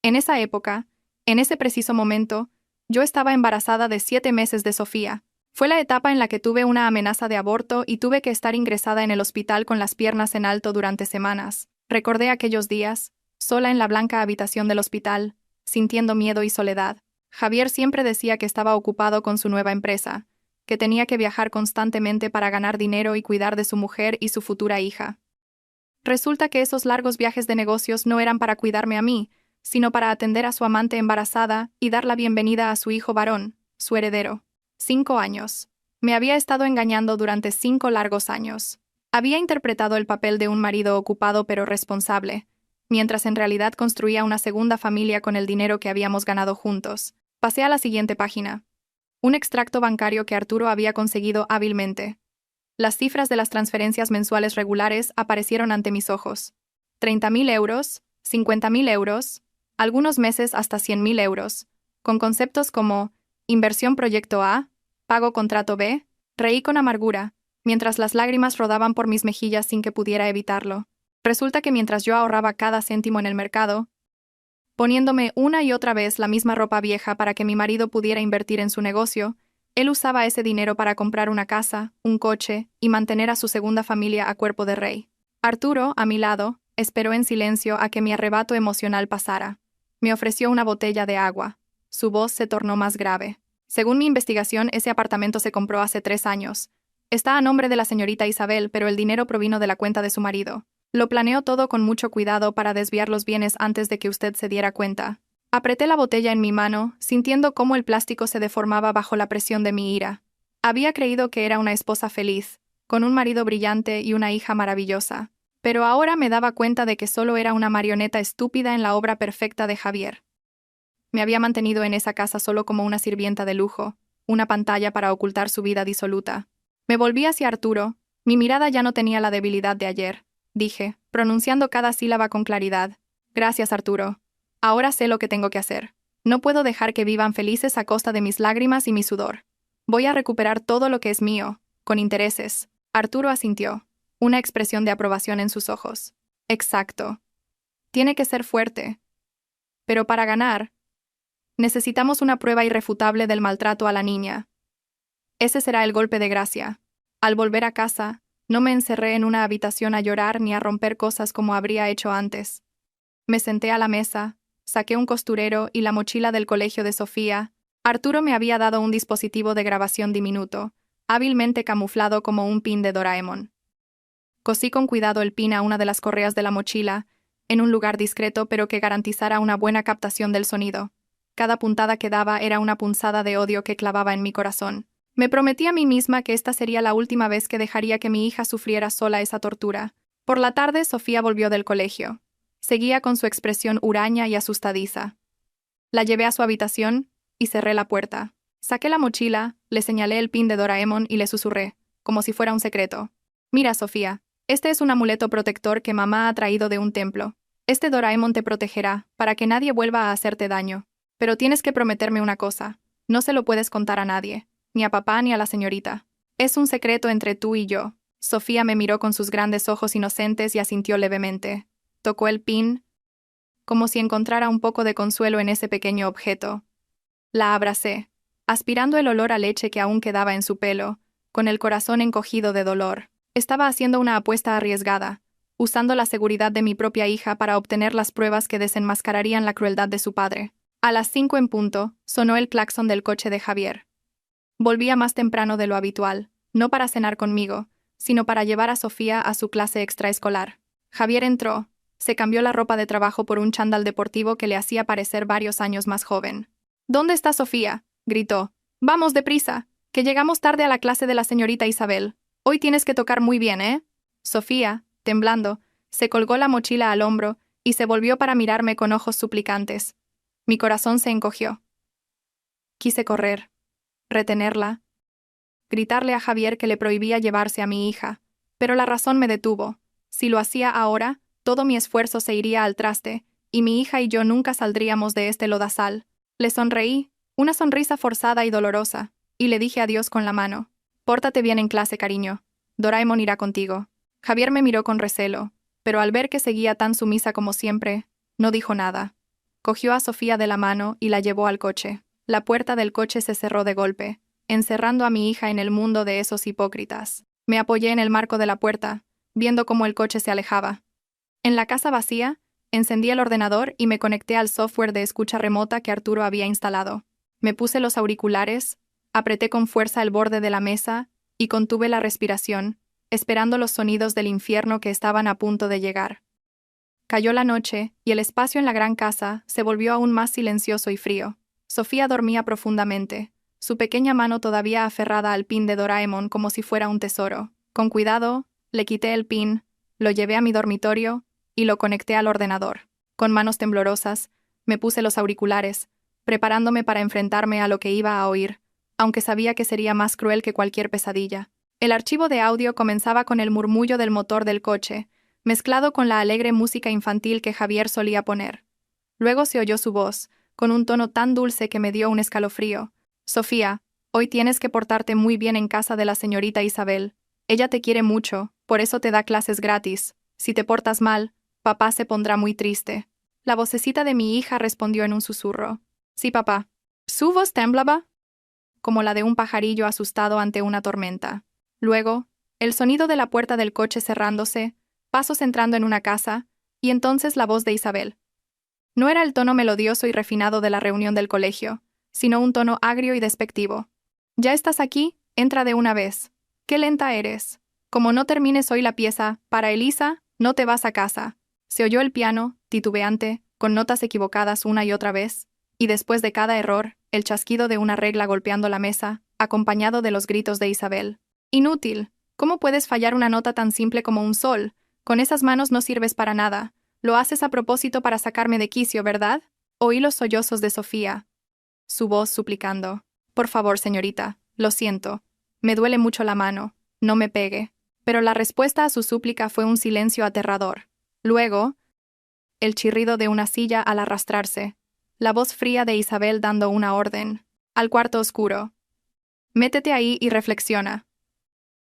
En esa época, en ese preciso momento, yo estaba embarazada de 7 meses de Sofía. Fue la etapa en la que tuve una amenaza de aborto y tuve que estar ingresada en el hospital con las piernas en alto durante semanas. Recordé aquellos días, sola en la blanca habitación del hospital, sintiendo miedo y soledad. Javier siempre decía que estaba ocupado con su nueva empresa, que tenía que viajar constantemente para ganar dinero y cuidar de su mujer y su futura hija. Resulta que esos largos viajes de negocios no eran para cuidarme a mí, sino para atender a su amante embarazada y dar la bienvenida a su hijo varón, su heredero. 5 años. Me había estado engañando durante 5 largos años. Había interpretado el papel de un marido ocupado pero responsable, mientras en realidad construía una segunda familia con el dinero que habíamos ganado juntos. Pasé a la siguiente página. Un extracto bancario que Arturo había conseguido hábilmente. Las cifras de las transferencias mensuales regulares aparecieron ante mis ojos. 30.000 euros, 50.000 euros, algunos meses hasta 100.000 euros, con conceptos como inversión proyecto A, pago contrato B. Reí con amargura, mientras las lágrimas rodaban por mis mejillas sin que pudiera evitarlo. Resulta que mientras yo ahorraba cada céntimo en el mercado, poniéndome una y otra vez la misma ropa vieja para que mi marido pudiera invertir en su negocio, él usaba ese dinero para comprar una casa, un coche y mantener a su segunda familia a cuerpo de rey. Arturo, a mi lado, esperó en silencio a que mi arrebato emocional pasara. Me ofreció una botella de agua. Su voz se tornó más grave. Según mi investigación, ese apartamento se compró hace 3 años. Está a nombre de la señorita Isabel, pero el dinero provino de la cuenta de su marido. Lo planeó todo con mucho cuidado para desviar los bienes antes de que usted se diera cuenta. Apreté la botella en mi mano, sintiendo cómo el plástico se deformaba bajo la presión de mi ira. Había creído que era una esposa feliz, con un marido brillante y una hija maravillosa. Pero ahora me daba cuenta de que solo era una marioneta estúpida en la obra perfecta de Javier. Me había mantenido en esa casa solo como una sirvienta de lujo, una pantalla para ocultar su vida disoluta. Me volví hacia Arturo, mi mirada ya no tenía la debilidad de ayer. Dije, pronunciando cada sílaba con claridad. Gracias, Arturo. Ahora sé lo que tengo que hacer. No puedo dejar que vivan felices a costa de mis lágrimas y mi sudor. Voy a recuperar todo lo que es mío, con intereses. Arturo asintió, una expresión de aprobación en sus ojos. Exacto. Tiene que ser fuerte. Pero para ganar, necesitamos una prueba irrefutable del maltrato a la niña. Ese será el golpe de gracia. Al volver a casa, no me encerré en una habitación a llorar ni a romper cosas como habría hecho antes. Me senté a la mesa, saqué un costurero y la mochila del colegio de Sofía. Arturo me había dado un dispositivo de grabación diminuto, hábilmente camuflado como un pin de Doraemon. Cosí con cuidado el pin a una de las correas de la mochila, en un lugar discreto pero que garantizara una buena captación del sonido. Cada puntada que daba era una punzada de odio que clavaba en mi corazón. Me prometí a mí misma que esta sería la última vez que dejaría que mi hija sufriera sola esa tortura. Por la tarde, Sofía volvió del colegio. Seguía con su expresión huraña y asustadiza. La llevé a su habitación y cerré la puerta. Saqué la mochila, le señalé el pin de Doraemon y le susurré, como si fuera un secreto. Mira, Sofía, este es un amuleto protector que mamá ha traído de un templo. Este Doraemon te protegerá, para que nadie vuelva a hacerte daño. Pero tienes que prometerme una cosa. No se lo puedes contar a nadie, ni a papá ni a la señorita. Es un secreto entre tú y yo. Sofía me miró con sus grandes ojos inocentes y asintió levemente. Tocó el pin, como si encontrara un poco de consuelo en ese pequeño objeto. La abracé, aspirando el olor a leche que aún quedaba en su pelo, con el corazón encogido de dolor. Estaba haciendo una apuesta arriesgada, usando la seguridad de mi propia hija para obtener las pruebas que desenmascararían la crueldad de su padre. A las 5 en punto, sonó el claxon del coche de Javier. Volvía más temprano de lo habitual, no para cenar conmigo, sino para llevar a Sofía a su clase extraescolar. Javier entró, se cambió la ropa de trabajo por un chándal deportivo que le hacía parecer varios años más joven. ¿Dónde está Sofía?, gritó. Vamos deprisa, que llegamos tarde a la clase de la señorita Isabel. Hoy tienes que tocar muy bien, ¿eh? Sofía, temblando, se colgó la mochila al hombro y se volvió para mirarme con ojos suplicantes. Mi corazón se encogió. Quise correr, retenerla, gritarle a Javier que le prohibía llevarse a mi hija, pero la razón me detuvo. Si lo hacía ahora, todo mi esfuerzo se iría al traste, y mi hija y yo nunca saldríamos de este lodazal. Le sonreí, una sonrisa forzada y dolorosa, y le dije adiós con la mano. Pórtate bien en clase, cariño. Doraemon irá contigo. Javier me miró con recelo, pero al ver que seguía tan sumisa como siempre, no dijo nada. Cogió a Sofía de la mano y la llevó al coche. La puerta del coche se cerró de golpe, encerrando a mi hija en el mundo de esos hipócritas. Me apoyé en el marco de la puerta, viendo cómo el coche se alejaba. En la casa vacía, Encendí el ordenador y me conecté al software de escucha remota que Arturo había instalado. Me puse los auriculares, apreté con fuerza el borde de la mesa y contuve la respiración, esperando los sonidos del infierno que estaban a punto de llegar. Cayó la noche y el espacio en la gran casa se volvió aún más silencioso y frío. Sofía dormía profundamente, su pequeña mano todavía aferrada al pin de Doraemon como si fuera un tesoro. Con cuidado, le quité el pin, lo llevé a mi dormitorio y lo conecté al ordenador. Con manos temblorosas, me puse los auriculares, preparándome para enfrentarme a lo que iba a oír, aunque sabía que sería más cruel que cualquier pesadilla. El archivo de audio comenzaba con el murmullo del motor del coche, mezclado con la alegre música infantil que Javier solía poner. Luego se oyó su voz, con un tono tan dulce que me dio un escalofrío. «Sofía, hoy tienes que portarte muy bien en casa de la señorita Isabel. Ella te quiere mucho, por eso te da clases gratis. Si te portas mal, papá se pondrá muy triste». La vocecita de mi hija respondió en un susurro. «Sí, papá». Su voz temblaba como la de un pajarillo asustado ante una tormenta. Luego, el sonido de la puerta del coche cerrándose, pasos entrando en una casa, y entonces la voz de Isabel. No era el tono melodioso y refinado de la reunión del colegio, sino un tono agrio y despectivo. «¿Ya estás aquí? Entra de una vez. Qué lenta eres. Como no termines hoy la pieza, para Elisa, no te vas a casa». Se oyó el piano, titubeante, con notas equivocadas una y otra vez, y después de cada error, el chasquido de una regla golpeando la mesa, acompañado de los gritos de Isabel. «Inútil. ¿Cómo puedes fallar una nota tan simple como un sol? Con esas manos no sirves para nada. Lo haces a propósito para sacarme de quicio, ¿verdad?» Oí los sollozos de Sofía, su voz suplicando. «Por favor, señorita, lo siento. Me duele mucho la mano. No me pegue». Pero la respuesta a su súplica fue un silencio aterrador. Luego, el chirrido de una silla al arrastrarse, la voz fría de Isabel dando una orden. «Al cuarto oscuro. Métete ahí y reflexiona.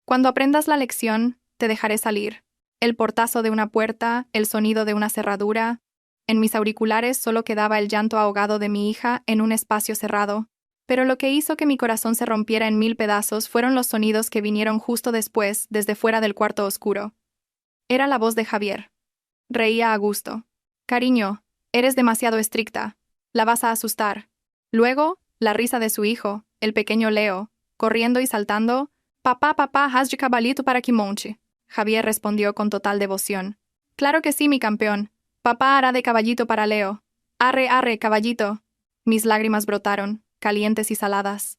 Cuando aprendas la lección, te dejaré salir». El portazo de una puerta, el sonido de una cerradura. En mis auriculares solo quedaba el llanto ahogado de mi hija en un espacio cerrado. Pero lo que hizo que mi corazón se rompiera en 1000 pedazos fueron los sonidos que vinieron justo después, desde fuera del cuarto oscuro. Era la voz de Javier. Reía a gusto. «Cariño, eres demasiado estricta. La vas a asustar». Luego, la risa de su hijo, el pequeño Leo, corriendo y saltando. «Papá, papá, haz de caballito para que monte». Javier respondió con total devoción. «Claro que sí, mi campeón. Papá hará de caballito para Leo. Arre, arre, caballito». Mis lágrimas brotaron, calientes y saladas.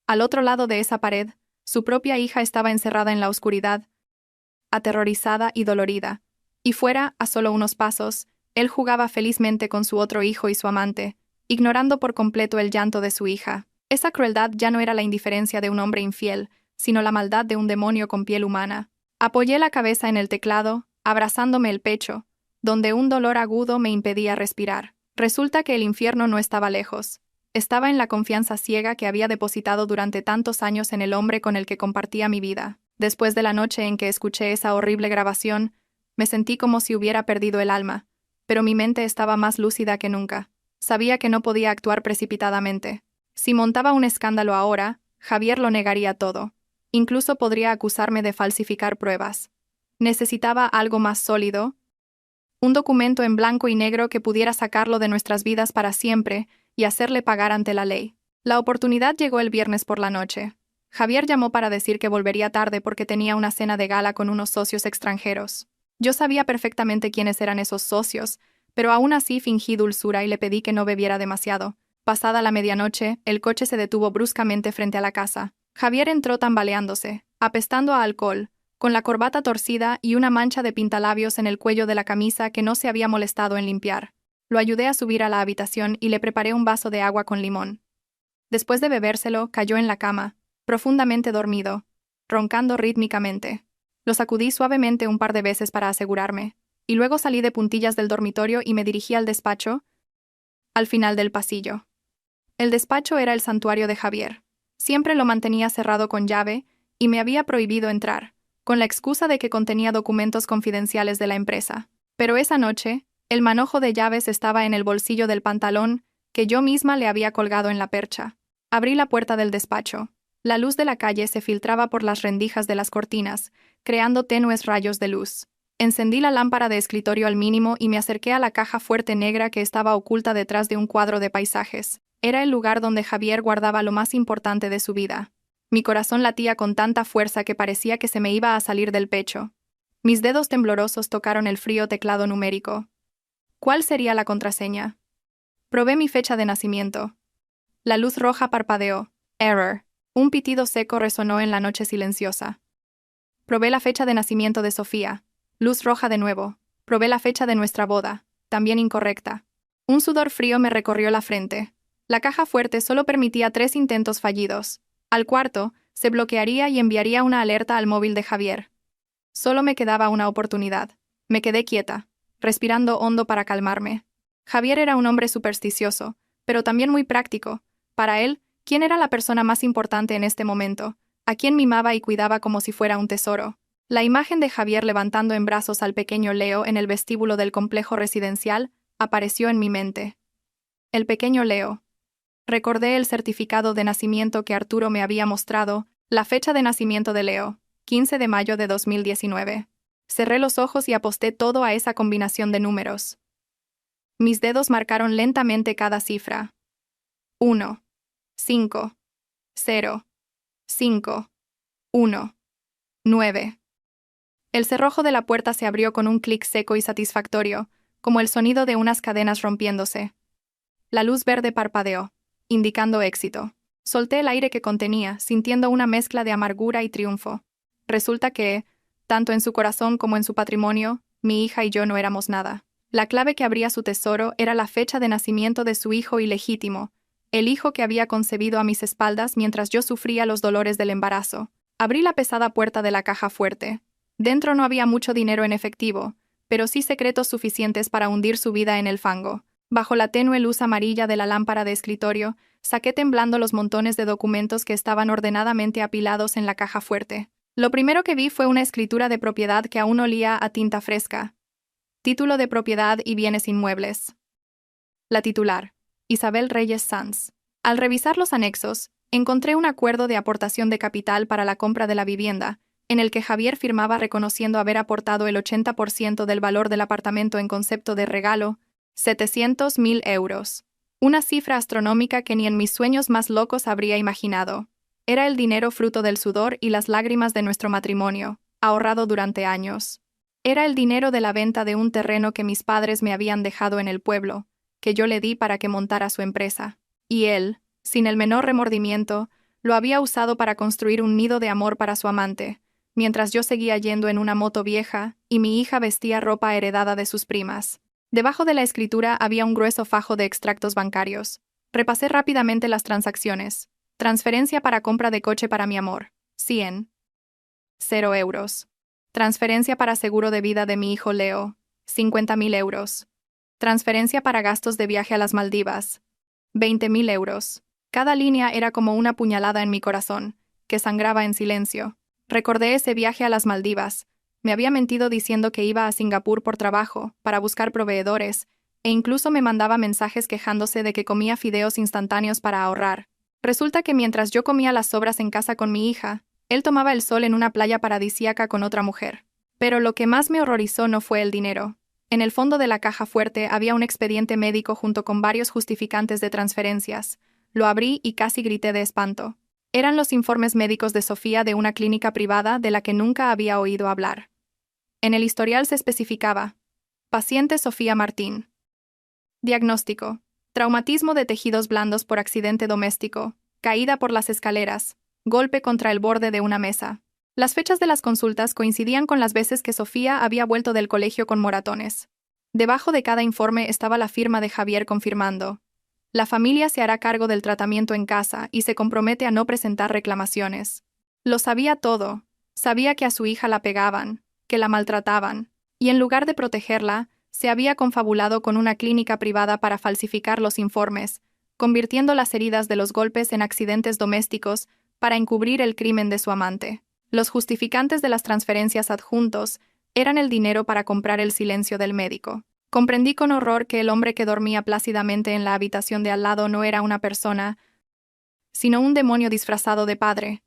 Al otro lado de esa pared, su propia hija estaba encerrada en la oscuridad, aterrorizada y dolorida. Y fuera, a solo unos pasos, él jugaba felizmente con su otro hijo y su amante, ignorando por completo el llanto de su hija. Esa crueldad ya no era la indiferencia de un hombre infiel, sino la maldad de un demonio con piel humana. Apoyé la cabeza en el teclado, abrazándome el pecho, donde un dolor agudo me impedía respirar. Resulta que el infierno no estaba lejos. Estaba en la confianza ciega que había depositado durante tantos años en el hombre con el que compartía mi vida. Después de la noche en que escuché esa horrible grabación, me sentí como si hubiera perdido el alma, pero mi mente estaba más lúcida que nunca. Sabía que no podía actuar precipitadamente. Si montaba un escándalo ahora, Javier lo negaría todo. Incluso podría acusarme de falsificar pruebas. Necesitaba algo más sólido, un documento en blanco y negro que pudiera sacarlo de nuestras vidas para siempre y hacerle pagar ante la ley. La oportunidad llegó el viernes por la noche. Javier llamó para decir que volvería tarde porque tenía una cena de gala con unos socios extranjeros. Yo sabía perfectamente quiénes eran esos socios, pero aún así fingí dulzura y le pedí que no bebiera demasiado. Pasada la medianoche, el coche se detuvo bruscamente frente a la casa. Javier entró tambaleándose, apestando a alcohol, con la corbata torcida y una mancha de pintalabios en el cuello de la camisa que no se había molestado en limpiar. Lo ayudé a subir a la habitación y le preparé un vaso de agua con limón. Después de bebérselo, cayó en la cama, profundamente dormido, roncando rítmicamente. Lo sacudí suavemente un par de veces para asegurarme, y luego salí de puntillas del dormitorio y me dirigí al despacho, al final del pasillo. El despacho era el santuario de Javier. Siempre lo mantenía cerrado con llave y me había prohibido entrar, con la excusa de que contenía documentos confidenciales de la empresa. Pero esa noche, el manojo de llaves estaba en el bolsillo del pantalón que yo misma le había colgado en la percha. Abrí la puerta del despacho. La luz de la calle se filtraba por las rendijas de las cortinas, creando tenues rayos de luz. Encendí la lámpara de escritorio al mínimo y me acerqué a la caja fuerte negra que estaba oculta detrás de un cuadro de paisajes. Era el lugar donde Javier guardaba lo más importante de su vida. Mi corazón latía con tanta fuerza que parecía que se me iba a salir del pecho. Mis dedos temblorosos tocaron el frío teclado numérico. ¿Cuál sería la contraseña? Probé mi fecha de nacimiento. La luz roja parpadeó. Error. Un pitido seco resonó en la noche silenciosa. Probé la fecha de nacimiento de Sofía. Luz roja de nuevo. Probé la fecha de nuestra boda. También incorrecta. Un sudor frío me recorrió la frente. La caja fuerte solo permitía 3 intentos fallidos. Al cuarto, se bloquearía y enviaría una alerta al móvil de Javier. Solo me quedaba una oportunidad. Me quedé quieta, respirando hondo para calmarme. Javier era un hombre supersticioso, pero también muy práctico. Para él, ¿quién era la persona más importante en este momento? ¿A quién mimaba y cuidaba como si fuera un tesoro? La imagen de Javier levantando en brazos al pequeño Leo en el vestíbulo del complejo residencial apareció en mi mente. El pequeño Leo. Recordé el certificado de nacimiento que Arturo me había mostrado, la fecha de nacimiento de Leo, 15 de mayo de 2019. Cerré los ojos y aposté todo a esa combinación de números. Mis dedos marcaron lentamente cada cifra. 1, 5, 0, 5, 1, 9. El cerrojo de la puerta se abrió con un clic seco y satisfactorio, como el sonido de unas cadenas rompiéndose. La luz verde parpadeó, indicando éxito. Solté el aire que contenía, sintiendo una mezcla de amargura y triunfo. Resulta que, tanto en su corazón como en su patrimonio, mi hija y yo no éramos nada. La clave que abría su tesoro era la fecha de nacimiento de su hijo ilegítimo, el hijo que había concebido a mis espaldas mientras yo sufría los dolores del embarazo. Abrí la pesada puerta de la caja fuerte. Dentro no había mucho dinero en efectivo, pero sí secretos suficientes para hundir su vida en el fango. Bajo la tenue luz amarilla de la lámpara de escritorio, saqué temblando los montones de documentos que estaban ordenadamente apilados en la caja fuerte. Lo primero que vi fue una escritura de propiedad que aún olía a tinta fresca. Título de propiedad y bienes inmuebles. La titular, Isabel Reyes Sanz. Al revisar los anexos, encontré un acuerdo de aportación de capital para la compra de la vivienda, en el que Javier firmaba reconociendo haber aportado el 80% del valor del apartamento en concepto de regalo, 700.000 euros. Una cifra astronómica que ni en mis sueños más locos habría imaginado. Era el dinero fruto del sudor y las lágrimas de nuestro matrimonio, ahorrado durante años. Era el dinero de la venta de un terreno que mis padres me habían dejado en el pueblo, que yo le di para que montara su empresa. Y él, sin el menor remordimiento, lo había usado para construir un nido de amor para su amante, mientras yo seguía yendo en una moto vieja y mi hija vestía ropa heredada de sus primas. Debajo de la escritura había un grueso fajo de extractos bancarios. Repasé rápidamente las transacciones. Transferencia para compra de coche para mi amor, 100. 0 euros. Transferencia para seguro de vida de mi hijo Leo, 50.000 euros. Transferencia para gastos de viaje a las Maldivas, 20.000 euros. Cada línea era como una puñalada en mi corazón, que sangraba en silencio. Recordé ese viaje a las Maldivas. Me había mentido diciendo que iba a Singapur por trabajo, para buscar proveedores, e incluso me mandaba mensajes quejándose de que comía fideos instantáneos para ahorrar. Resulta que mientras yo comía las sobras en casa con mi hija, él tomaba el sol en una playa paradisíaca con otra mujer. Pero lo que más me horrorizó no fue el dinero. En el fondo de la caja fuerte había un expediente médico junto con varios justificantes de transferencias. Lo abrí y casi grité de espanto. Eran los informes médicos de Sofía de una clínica privada de la que nunca había oído hablar. En el historial se especificaba: paciente Sofía Martín. Diagnóstico: traumatismo de tejidos blandos por accidente doméstico, caída por las escaleras, golpe contra el borde de una mesa. Las fechas de las consultas coincidían con las veces que Sofía había vuelto del colegio con moratones. Debajo de cada informe estaba la firma de Javier confirmando: la familia se hará cargo del tratamiento en casa y se compromete a no presentar reclamaciones. Lo sabía todo. Sabía que a su hija la pegaban, que la maltrataban, y en lugar de protegerla, se había confabulado con una clínica privada para falsificar los informes, convirtiendo las heridas de los golpes en accidentes domésticos para encubrir el crimen de su amante. Los justificantes de las transferencias adjuntos eran el dinero para comprar el silencio del médico. Comprendí con horror que el hombre que dormía plácidamente en la habitación de al lado no era una persona, sino un demonio disfrazado de padre.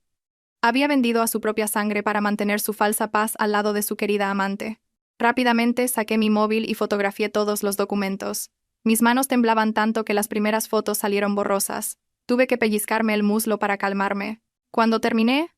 Había vendido a su propia sangre para mantener su falsa paz al lado de su querida amante. Rápidamente saqué mi móvil y fotografié todos los documentos. Mis manos temblaban tanto que las primeras fotos salieron borrosas. Tuve que pellizcarme el muslo para calmarme. Cuando terminé,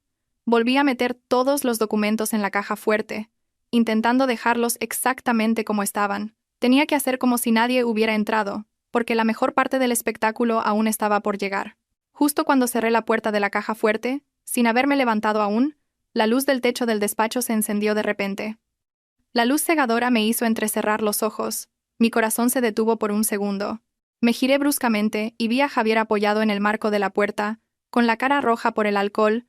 volví a meter todos los documentos en la caja fuerte, intentando dejarlos exactamente como estaban. Tenía que hacer como si nadie hubiera entrado, porque la mejor parte del espectáculo aún estaba por llegar. Justo cuando cerré la puerta de la caja fuerte, sin haberme levantado aún, la luz del techo del despacho se encendió de repente. La luz cegadora me hizo entrecerrar los ojos. Mi corazón se detuvo por un segundo. Me giré bruscamente y vi a Javier apoyado en el marco de la puerta, con la cara roja por el alcohol,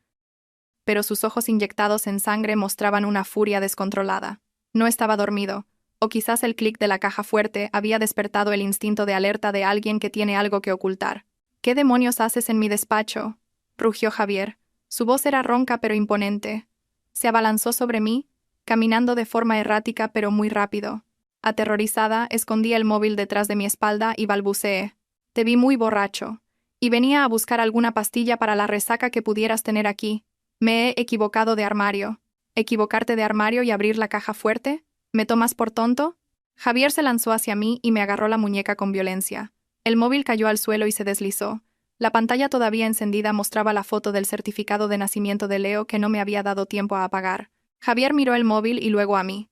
pero sus ojos inyectados en sangre mostraban una furia descontrolada. No estaba dormido, o quizás el clic de la caja fuerte había despertado el instinto de alerta de alguien que tiene algo que ocultar. ¿Qué demonios haces en mi despacho?, rugió Javier. Su voz era ronca pero imponente. Se abalanzó sobre mí, caminando de forma errática pero muy rápido. Aterrorizada, escondí el móvil detrás de mi espalda y balbuceé. Te vi muy borracho. Y venía a buscar alguna pastilla para la resaca que pudieras tener aquí. Me he equivocado de armario. ¿Equivocarte de armario y abrir la caja fuerte? ¿Me tomas por tonto? Javier se lanzó hacia mí y me agarró la muñeca con violencia. El móvil cayó al suelo y se deslizó. La pantalla todavía encendida mostraba la foto del certificado de nacimiento de Leo que no me había dado tiempo a apagar. Javier miró el móvil y luego a mí.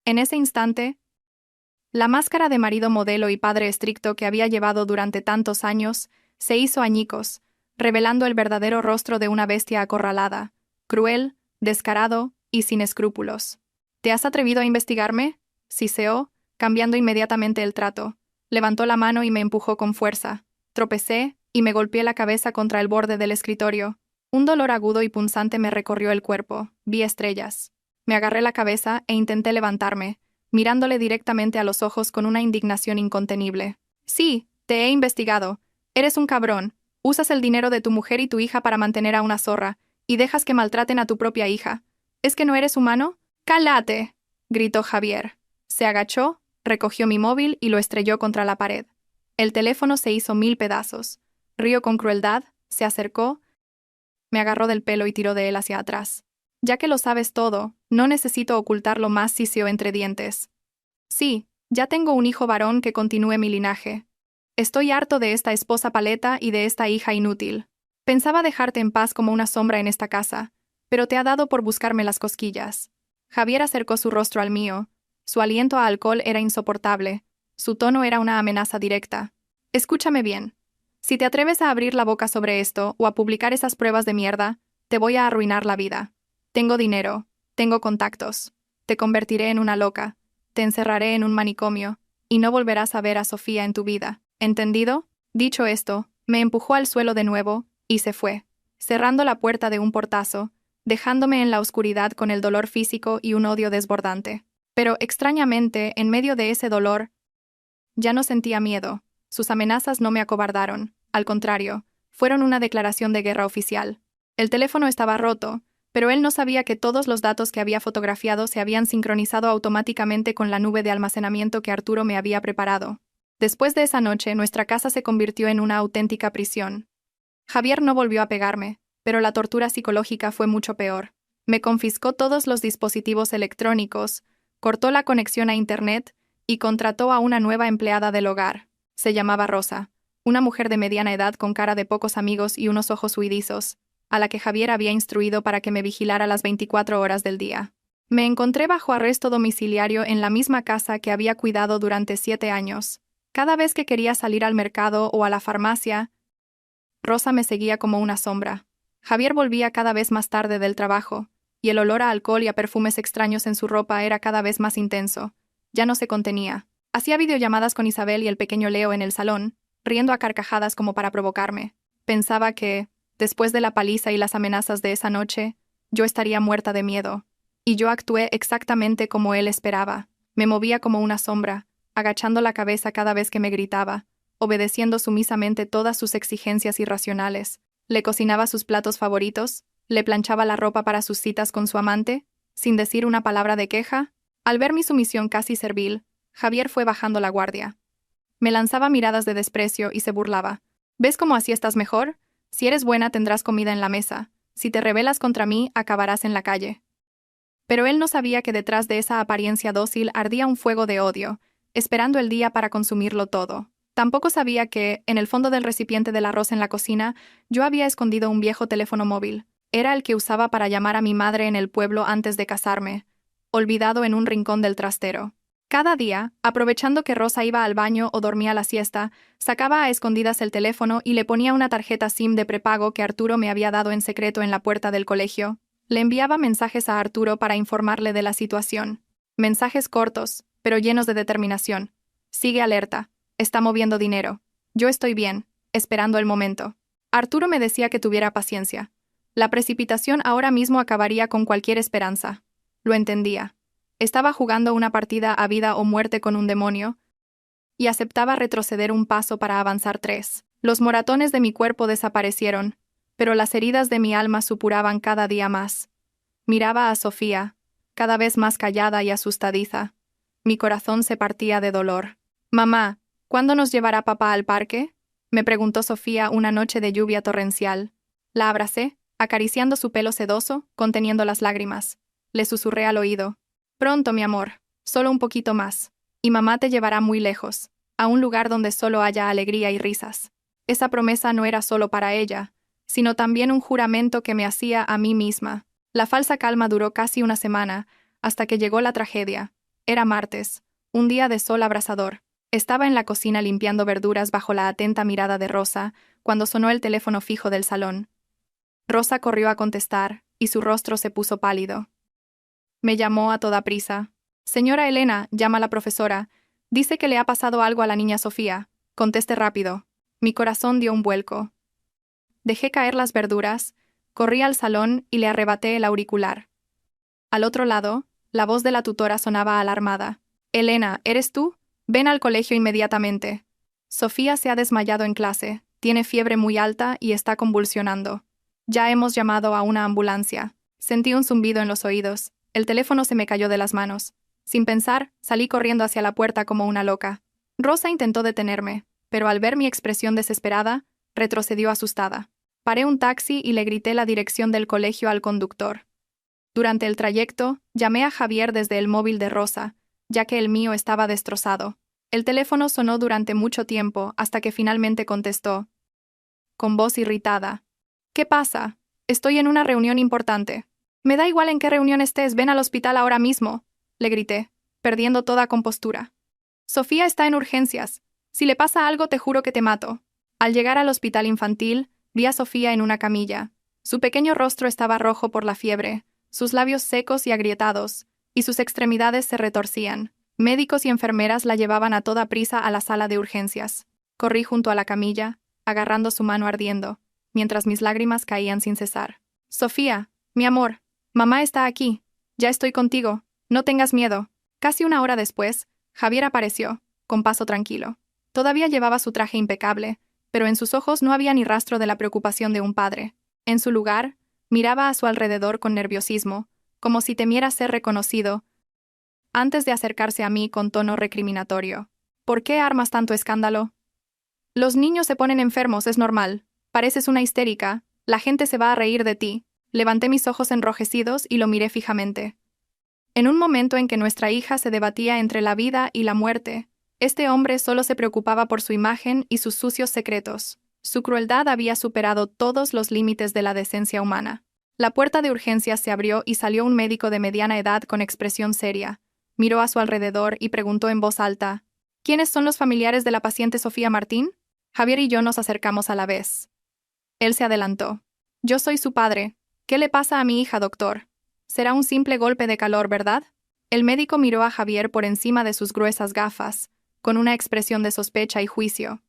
En ese instante, la máscara de marido modelo y padre estricto que había llevado durante tantos años se hizo añicos, revelando el verdadero rostro de una bestia acorralada, cruel, descarado y sin escrúpulos. ¿Te has atrevido a investigarme?, siseó, cambiando inmediatamente el trato. Levantó la mano y me empujó con fuerza. Tropecé y me golpeé la cabeza contra el borde del escritorio. Un dolor agudo y punzante me recorrió el cuerpo. Vi estrellas. Me agarré la cabeza e intenté levantarme, mirándole directamente a los ojos con una indignación incontenible. Sí, te he investigado. Eres un cabrón. Usas el dinero de tu mujer y tu hija para mantener a una zorra, y dejas que maltraten a tu propia hija. ¿Es que no eres humano? ¡Cállate!, gritó Javier. Se agachó, recogió mi móvil y lo estrelló contra la pared. El teléfono se hizo 1000 pedazos. Rió con crueldad, se acercó, me agarró del pelo y tiró de él hacia atrás. Ya que lo sabes todo, no necesito ocultarlo más, siseó entre dientes. Sí, ya tengo un hijo varón que continúe mi linaje. Estoy harto de esta esposa paleta y de esta hija inútil. Pensaba dejarte en paz como una sombra en esta casa, pero te ha dado por buscarme las cosquillas. Javier acercó su rostro al mío. Su aliento a alcohol era insoportable. Su tono era una amenaza directa. Escúchame bien. Si te atreves a abrir la boca sobre esto o a publicar esas pruebas de mierda, te voy a arruinar la vida. Tengo dinero, tengo contactos. Te convertiré en una loca, te encerraré en un manicomio, y no volverás a ver a Sofía en tu vida. ¿Entendido? Dicho esto, me empujó al suelo de nuevo, y se fue, cerrando la puerta de un portazo, dejándome en la oscuridad con el dolor físico y un odio desbordante. Pero, extrañamente, en medio de ese dolor, ya no sentía miedo. Sus amenazas no me acobardaron, al contrario, fueron una declaración de guerra oficial. El teléfono estaba roto, pero él no sabía que todos los datos que había fotografiado se habían sincronizado automáticamente con la nube de almacenamiento que Arturo me había preparado. Después de esa noche, nuestra casa se convirtió en una auténtica prisión. Javier no volvió a pegarme, pero la tortura psicológica fue mucho peor. Me confiscó todos los dispositivos electrónicos, cortó la conexión a Internet y contrató a una nueva empleada del hogar. Se llamaba Rosa, una mujer de mediana edad con cara de pocos amigos y unos ojos huidizos, a la que Javier había instruido para que me vigilara las 24 horas del día. Me encontré bajo arresto domiciliario en la misma casa que había cuidado durante 7 años. Cada vez que quería salir al mercado o a la farmacia, Rosa me seguía como una sombra. Javier volvía cada vez más tarde del trabajo, y el olor a alcohol y a perfumes extraños en su ropa era cada vez más intenso. Ya no se contenía. Hacía videollamadas con Isabel y el pequeño Leo en el salón, riendo a carcajadas como para provocarme. Pensaba que, después de la paliza y las amenazas de esa noche, yo estaría muerta de miedo. Y yo actué exactamente como él esperaba. Me movía como una sombra, agachando la cabeza cada vez que me gritaba, obedeciendo sumisamente todas sus exigencias irracionales. Le cocinaba sus platos favoritos, le planchaba la ropa para sus citas con su amante, sin decir una palabra de queja. Al ver mi sumisión casi servil, Javier fue bajando la guardia. Me lanzaba miradas de desprecio y se burlaba. ¿Ves cómo así estás mejor? Si eres buena tendrás comida en la mesa. Si te rebelas contra mí, acabarás en la calle. Pero él no sabía que detrás de esa apariencia dócil ardía un fuego de odio, esperando el día para consumirlo todo. Tampoco sabía que, en el fondo del recipiente del arroz en la cocina, yo había escondido un viejo teléfono móvil. Era el que usaba para llamar a mi madre en el pueblo antes de casarme, olvidado en un rincón del trastero. Cada día, aprovechando que Rosa iba al baño o dormía la siesta, sacaba a escondidas el teléfono y le ponía una tarjeta SIM de prepago que Arturo me había dado en secreto en la puerta del colegio. Le enviaba mensajes a Arturo para informarle de la situación. Mensajes cortos, pero llenos de determinación. Sigue alerta. Está moviendo dinero. Yo estoy bien, esperando el momento. Arturo me decía que tuviera paciencia. La precipitación ahora mismo acabaría con cualquier esperanza. Lo entendía. Estaba jugando una partida a vida o muerte con un demonio, y aceptaba retroceder un paso para avanzar 3. Los moratones de mi cuerpo desaparecieron, pero las heridas de mi alma supuraban cada día más. Miraba a Sofía, cada vez más callada y asustadiza. Mi corazón se partía de dolor. «Mamá, ¿cuándo nos llevará papá al parque?», me preguntó Sofía una noche de lluvia torrencial. La abracé, acariciando su pelo sedoso, conteniendo las lágrimas. Le susurré al oído. «Pronto, mi amor, solo un poquito más. Y mamá te llevará muy lejos, a un lugar donde solo haya alegría y risas». Esa promesa no era solo para ella, sino también un juramento que me hacía a mí misma. La falsa calma duró casi una semana, hasta que llegó la tragedia. Era martes, un día de sol abrasador. Estaba en la cocina limpiando verduras bajo la atenta mirada de Rosa, cuando sonó el teléfono fijo del salón. Rosa corrió a contestar, y su rostro se puso pálido. Me llamó a toda prisa. «Señora Elena», llama la profesora, «dice que le ha pasado algo a la niña Sofía. Conteste rápido». Mi corazón dio un vuelco. Dejé caer las verduras, corrí al salón y le arrebaté el auricular. Al otro lado, la voz de la tutora sonaba alarmada. «Elena, ¿eres tú? Ven al colegio inmediatamente. Sofía se ha desmayado en clase, tiene fiebre muy alta y está convulsionando. Ya hemos llamado a una ambulancia». Sentí un zumbido en los oídos. El teléfono se me cayó de las manos. Sin pensar, salí corriendo hacia la puerta como una loca. Rosa intentó detenerme, pero al ver mi expresión desesperada, retrocedió asustada. Paré un taxi y le grité la dirección del colegio al conductor. Durante el trayecto, llamé a Javier desde el móvil de Rosa, ya que el mío estaba destrozado. El teléfono sonó durante mucho tiempo hasta que finalmente contestó, con voz irritada. «¿Qué pasa? Estoy en una reunión importante». «Me da igual en qué reunión estés, ven al hospital ahora mismo», le grité, perdiendo toda compostura. «Sofía está en urgencias. Si le pasa algo te juro que te mato». Al llegar al hospital infantil, vi a Sofía en una camilla. Su pequeño rostro estaba rojo por la fiebre, sus labios secos y agrietados, y sus extremidades se retorcían. Médicos y enfermeras la llevaban a toda prisa a la sala de urgencias. Corrí junto a la camilla, agarrando su mano ardiendo, mientras mis lágrimas caían sin cesar. «Sofía, mi amor, mamá está aquí. Ya estoy contigo. No tengas miedo». Casi una hora después, Javier apareció, con paso tranquilo. Todavía llevaba su traje impecable, pero en sus ojos no había ni rastro de la preocupación de un padre. En su lugar, miraba a su alrededor con nerviosismo, como si temiera ser reconocido, antes de acercarse a mí con tono recriminatorio. «¿Por qué armas tanto escándalo? Los niños se ponen enfermos, es normal. Pareces una histérica, la gente se va a reír de ti». Levanté mis ojos enrojecidos y lo miré fijamente. En un momento en que nuestra hija se debatía entre la vida y la muerte, este hombre solo se preocupaba por su imagen y sus sucios secretos. Su crueldad había superado todos los límites de la decencia humana. La puerta de urgencias se abrió y salió un médico de mediana edad con expresión seria. Miró a su alrededor y preguntó en voz alta, «¿Quiénes son los familiares de la paciente Sofía Martín?». Javier y yo nos acercamos a la vez. Él se adelantó. «Yo soy su padre. ¿Qué le pasa a mi hija, doctor? Será un simple golpe de calor, ¿verdad?». El médico miró a Javier por encima de sus gruesas gafas, con una expresión de sospecha y juicio.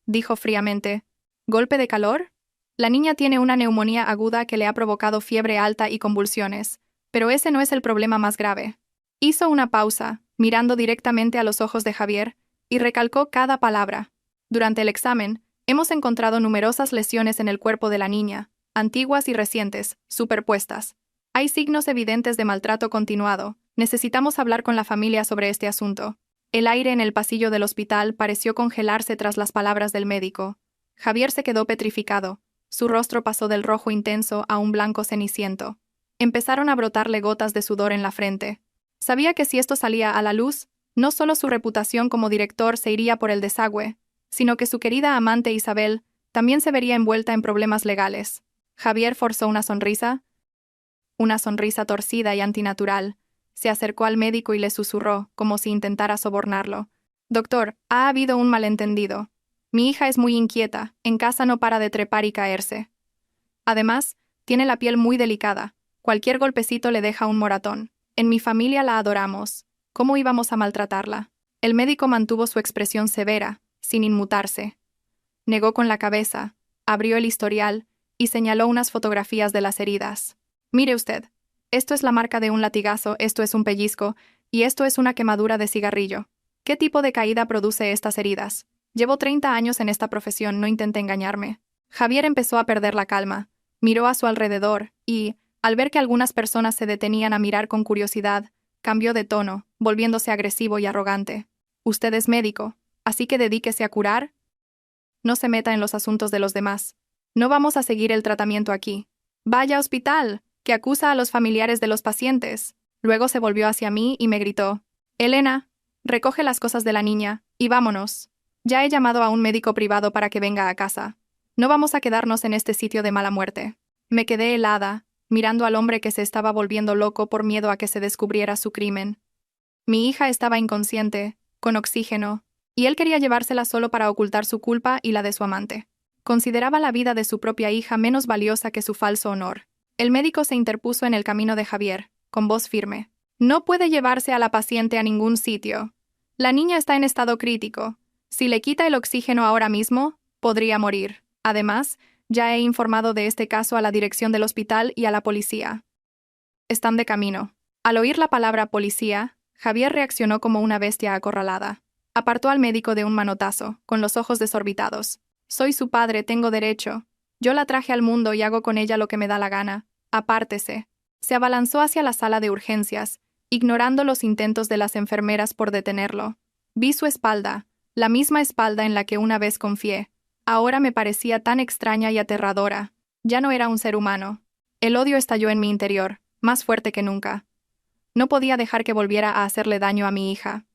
Dijo fríamente, «¿Golpe de calor? La niña tiene una neumonía aguda que le ha provocado fiebre alta y convulsiones, pero ese no es el problema más grave». Hizo una pausa, mirando directamente a los ojos de Javier, y recalcó cada palabra. «Durante el examen, hemos encontrado numerosas lesiones en el cuerpo de la niña, antiguas y recientes, superpuestas. Hay signos evidentes de maltrato continuado. Necesitamos hablar con la familia sobre este asunto». El aire en el pasillo del hospital pareció congelarse tras las palabras del médico. Javier se quedó petrificado. Su rostro pasó del rojo intenso a un blanco ceniciento. Empezaron a brotarle gotas de sudor en la frente. Sabía que si esto salía a la luz, no solo su reputación como director se iría por el desagüe, sino que su querida amante Isabel también se vería envuelta en problemas legales. Javier forzó una sonrisa torcida y antinatural. Se acercó al médico y le susurró, como si intentara sobornarlo. «Doctor, ha habido un malentendido. Mi hija es muy inquieta, en casa no para de trepar y caerse. Además, tiene la piel muy delicada. Cualquier golpecito le deja un moratón. En mi familia la adoramos. ¿Cómo íbamos a maltratarla?» El médico mantuvo su expresión severa, sin inmutarse. Negó con la cabeza, abrió el historial y señaló unas fotografías de las heridas. «Mire usted, esto es la marca de un latigazo, esto es un pellizco, y esto es una quemadura de cigarrillo. ¿Qué tipo de caída produce estas heridas? Llevo 30 años en esta profesión, no intente engañarme». Javier empezó a perder la calma, miró a su alrededor y, al ver que algunas personas se detenían a mirar con curiosidad, cambió de tono, volviéndose agresivo y arrogante. «Usted es médico, así que dedíquese a curar. No se meta en los asuntos de los demás. No vamos a seguir el tratamiento aquí. Vaya hospital, que acusa a los familiares de los pacientes». Luego se volvió hacia mí y me gritó: «Elena, recoge las cosas de la niña, y vámonos. Ya he llamado a un médico privado para que venga a casa. No vamos a quedarnos en este sitio de mala muerte». Me quedé helada, mirando al hombre que se estaba volviendo loco por miedo a que se descubriera su crimen. Mi hija estaba inconsciente, con oxígeno, y él quería llevársela solo para ocultar su culpa y la de su amante. Consideraba la vida de su propia hija menos valiosa que su falso honor. El médico se interpuso en el camino de Javier, con voz firme. «No puede llevarse a la paciente a ningún sitio. La niña está en estado crítico. Si le quita el oxígeno ahora mismo, podría morir. Además, ya he informado de este caso a la dirección del hospital y a la policía. Están de camino». Al oír la palabra policía, Javier reaccionó como una bestia acorralada. Apartó al médico de un manotazo, con los ojos desorbitados. «Soy su padre, tengo derecho. Yo la traje al mundo y hago con ella lo que me da la gana. Apártese». Se abalanzó hacia la sala de urgencias, ignorando los intentos de las enfermeras por detenerlo. Vi su espalda, la misma espalda en la que una vez confié. Ahora me parecía tan extraña y aterradora. Ya no era un ser humano. El odio estalló en mi interior, más fuerte que nunca. No podía dejar que volviera a hacerle daño a mi hija.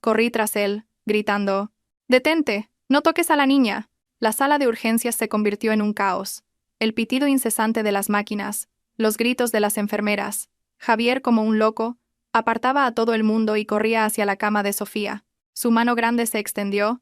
Corrí tras él, gritando: «¡Detente! ¡No toques a la niña!». La sala de urgencias se convirtió en un caos. El pitido incesante de las máquinas, los gritos de las enfermeras. Javier, como un loco, apartaba a todo el mundo y corría hacia la cama de Sofía. Su mano grande se extendió,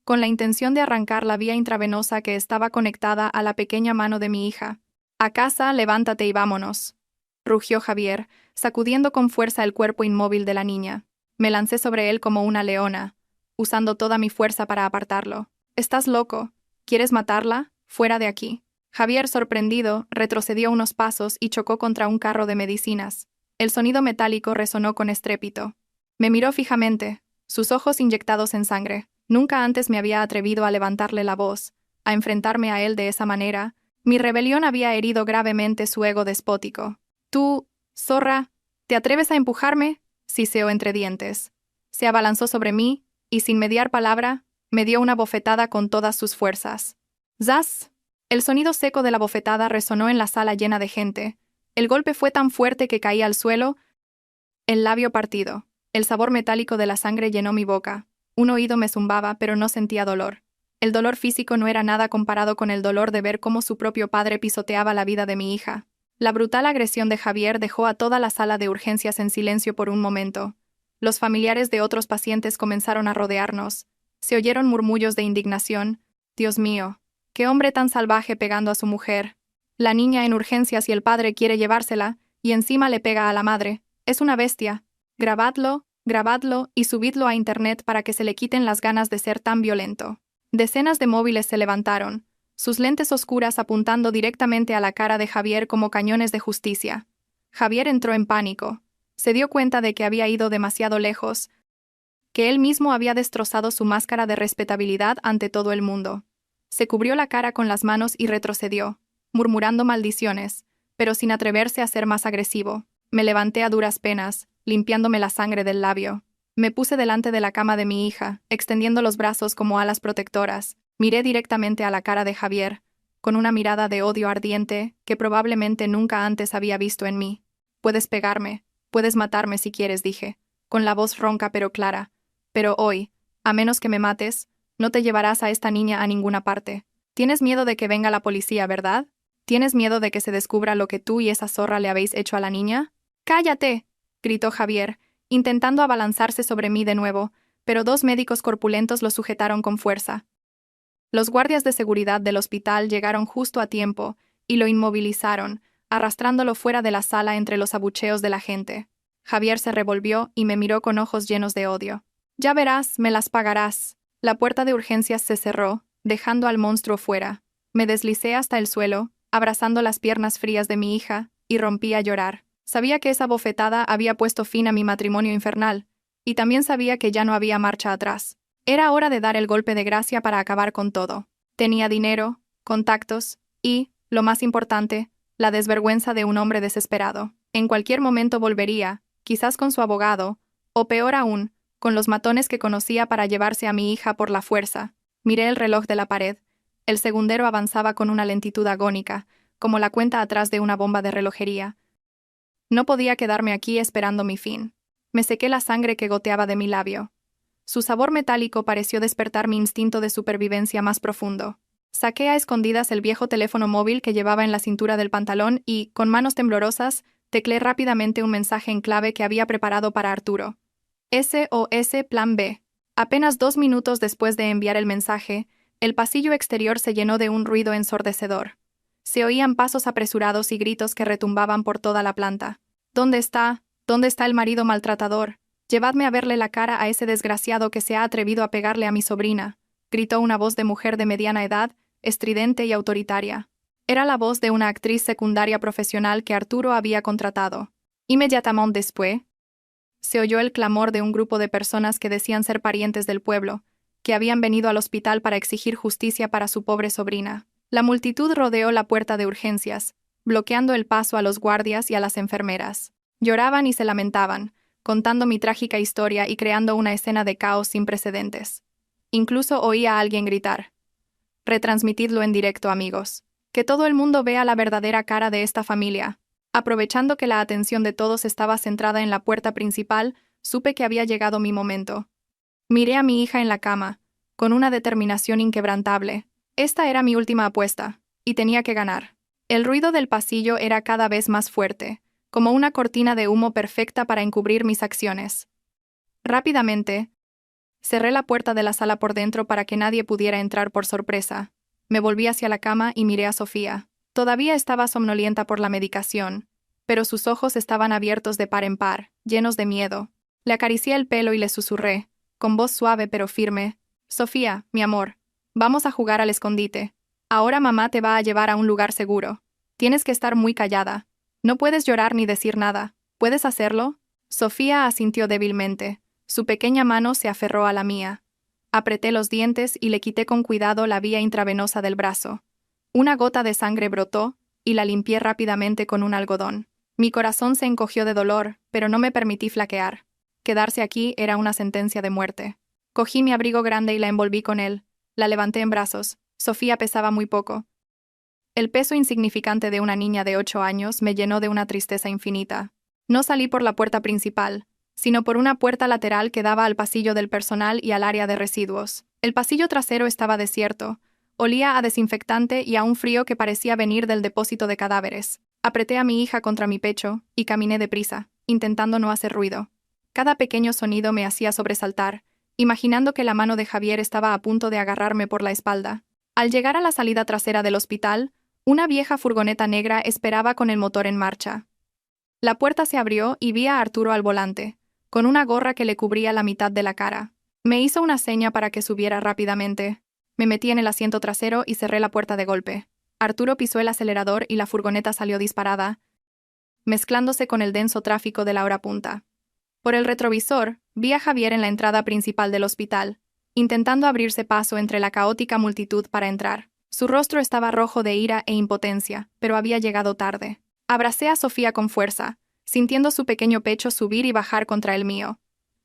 con la intención de arrancar la vía intravenosa que estaba conectada a la pequeña mano de mi hija. «A casa, levántate y vámonos», rugió Javier, sacudiendo con fuerza el cuerpo inmóvil de la niña. Me lancé sobre él como una leona, usando toda mi fuerza para apartarlo. «¿Estás loco? ¿Quieres matarla? Fuera de aquí». Javier, sorprendido, retrocedió unos pasos y chocó contra un carro de medicinas. El sonido metálico resonó con estrépito. Me miró fijamente, sus ojos inyectados en sangre. Nunca antes me había atrevido a levantarle la voz, a enfrentarme a él de esa manera. Mi rebelión había herido gravemente su ego despótico. «Tú, zorra, ¿te atreves a empujarme?», siseó entre dientes. Se abalanzó sobre mí y, sin mediar palabra, me dio una bofetada con todas sus fuerzas. ¡Zas! El sonido seco de la bofetada resonó en la sala llena de gente. El golpe fue tan fuerte que caí al suelo, el labio partido. El sabor metálico de la sangre llenó mi boca. Un oído me zumbaba, pero no sentía dolor. El dolor físico no era nada comparado con el dolor de ver cómo su propio padre pisoteaba la vida de mi hija. La brutal agresión de Javier dejó a toda la sala de urgencias en silencio por un momento. Los familiares de otros pacientes comenzaron a rodearnos. Se oyeron murmullos de indignación. «Dios mío, qué hombre tan salvaje pegando a su mujer. La niña en urgencias y el padre quiere llevársela, y encima le pega a la madre. Es una bestia. Grabadlo y subidlo a internet para que se le quiten las ganas de ser tan violento». Decenas de móviles se levantaron, sus lentes oscuras apuntando directamente a la cara de Javier como cañones de justicia. Javier entró en pánico. Se dio cuenta de que había ido demasiado lejos, que él mismo había destrozado su máscara de respetabilidad ante todo el mundo. Se cubrió la cara con las manos y retrocedió, murmurando maldiciones, pero sin atreverse a ser más agresivo. Me levanté a duras penas, limpiándome la sangre del labio. Me puse delante de la cama de mi hija, extendiendo los brazos como alas protectoras. Miré directamente a la cara de Javier, con una mirada de odio ardiente que probablemente nunca antes había visto en mí. «Puedes pegarme, puedes matarme si quieres», dije, con la voz ronca pero clara. «Pero hoy, a menos que me mates, no te llevarás a esta niña a ninguna parte. Tienes miedo de que venga la policía, ¿verdad? ¿Tienes miedo de que se descubra lo que tú y esa zorra le habéis hecho a la niña?» «¡Cállate!», gritó Javier, intentando abalanzarse sobre mí de nuevo, pero dos médicos corpulentos lo sujetaron con fuerza. Los guardias de seguridad del hospital llegaron justo a tiempo y lo inmovilizaron, arrastrándolo fuera de la sala entre los abucheos de la gente. Javier se revolvió y me miró con ojos llenos de odio. «Ya verás, me las pagarás». La puerta de urgencias se cerró, dejando al monstruo fuera. Me deslicé hasta el suelo, abrazando las piernas frías de mi hija, y rompí a llorar. Sabía que esa bofetada había puesto fin a mi matrimonio infernal, y también sabía que ya no había marcha atrás. Era hora de dar el golpe de gracia para acabar con todo. Tenía dinero, contactos y, lo más importante, la desvergüenza de un hombre desesperado. En cualquier momento volvería, quizás con su abogado, o peor aún, con los matones que conocía para llevarse a mi hija por la fuerza. Miré el reloj de la pared. El segundero avanzaba con una lentitud agónica, como la cuenta atrás de una bomba de relojería. No podía quedarme aquí esperando mi fin. Me sequé la sangre que goteaba de mi labio. Su sabor metálico pareció despertar mi instinto de supervivencia más profundo. Saqué a escondidas el viejo teléfono móvil que llevaba en la cintura del pantalón y, con manos temblorosas, tecleé rápidamente un mensaje en clave que había preparado para Arturo. SOS Plan B. Apenas 2 minutos después de enviar el mensaje, el pasillo exterior se llenó de un ruido ensordecedor. Se oían pasos apresurados y gritos que retumbaban por toda la planta. «¿Dónde está? ¿Dónde está el marido maltratador? Llevadme a verle la cara a ese desgraciado que se ha atrevido a pegarle a mi sobrina», gritó una voz de mujer de mediana edad, estridente y autoritaria. Era la voz de una actriz secundaria profesional que Arturo había contratado. Inmediatamente después, se oyó el clamor de un grupo de personas que decían ser parientes del pueblo, que habían venido al hospital para exigir justicia para su pobre sobrina. La multitud rodeó la puerta de urgencias, bloqueando el paso a los guardias y a las enfermeras. Lloraban y se lamentaban, contando mi trágica historia y creando una escena de caos sin precedentes. Incluso oí a alguien gritar: «Retransmitidlo en directo, amigos. Que todo el mundo vea la verdadera cara de esta familia». Aprovechando que la atención de todos estaba centrada en la puerta principal, supe que había llegado mi momento. Miré a mi hija en la cama, con una determinación inquebrantable. Esta era mi última apuesta, y tenía que ganar. El ruido del pasillo era cada vez más fuerte, como una cortina de humo perfecta para encubrir mis acciones. Rápidamente, cerré la puerta de la sala por dentro para que nadie pudiera entrar por sorpresa. Me volví hacia la cama y miré a Sofía. Todavía estaba somnolienta por la medicación, pero sus ojos estaban abiertos de par en par, llenos de miedo. Le acaricié el pelo y le susurré, con voz suave pero firme: «Sofía, mi amor, vamos a jugar al escondite. Ahora mamá te va a llevar a un lugar seguro. Tienes que estar muy callada. No puedes llorar ni decir nada. ¿Puedes hacerlo?». Sofía asintió débilmente. Su pequeña mano se aferró a la mía. Apreté los dientes y le quité con cuidado la vía intravenosa del brazo. Una gota de sangre brotó, y la limpié rápidamente con un algodón. Mi corazón se encogió de dolor, pero no me permití flaquear. Quedarse aquí era una sentencia de muerte. Cogí mi abrigo grande y la envolví con él. La levanté en brazos. Sofía pesaba muy poco. El peso insignificante de una niña de 8 años me llenó de una tristeza infinita. No salí por la puerta principal, sino por una puerta lateral que daba al pasillo del personal y al área de residuos. El pasillo trasero estaba desierto. Olía a desinfectante y a un frío que parecía venir del depósito de cadáveres. Apreté a mi hija contra mi pecho y caminé deprisa, intentando no hacer ruido. Cada pequeño sonido me hacía sobresaltar, imaginando que la mano de Javier estaba a punto de agarrarme por la espalda. Al llegar a la salida trasera del hospital, una vieja furgoneta negra esperaba con el motor en marcha. La puerta se abrió y vi a Arturo al volante, con una gorra que le cubría la mitad de la cara. Me hizo una seña para que subiera rápidamente. Me metí en el asiento trasero y cerré la puerta de golpe. Arturo pisó el acelerador y la furgoneta salió disparada, mezclándose con el denso tráfico de la hora punta. Por el retrovisor, vi a Javier en la entrada principal del hospital, intentando abrirse paso entre la caótica multitud para entrar. Su rostro estaba rojo de ira e impotencia, pero había llegado tarde. Abracé a Sofía con fuerza, sintiendo su pequeño pecho subir y bajar contra el mío.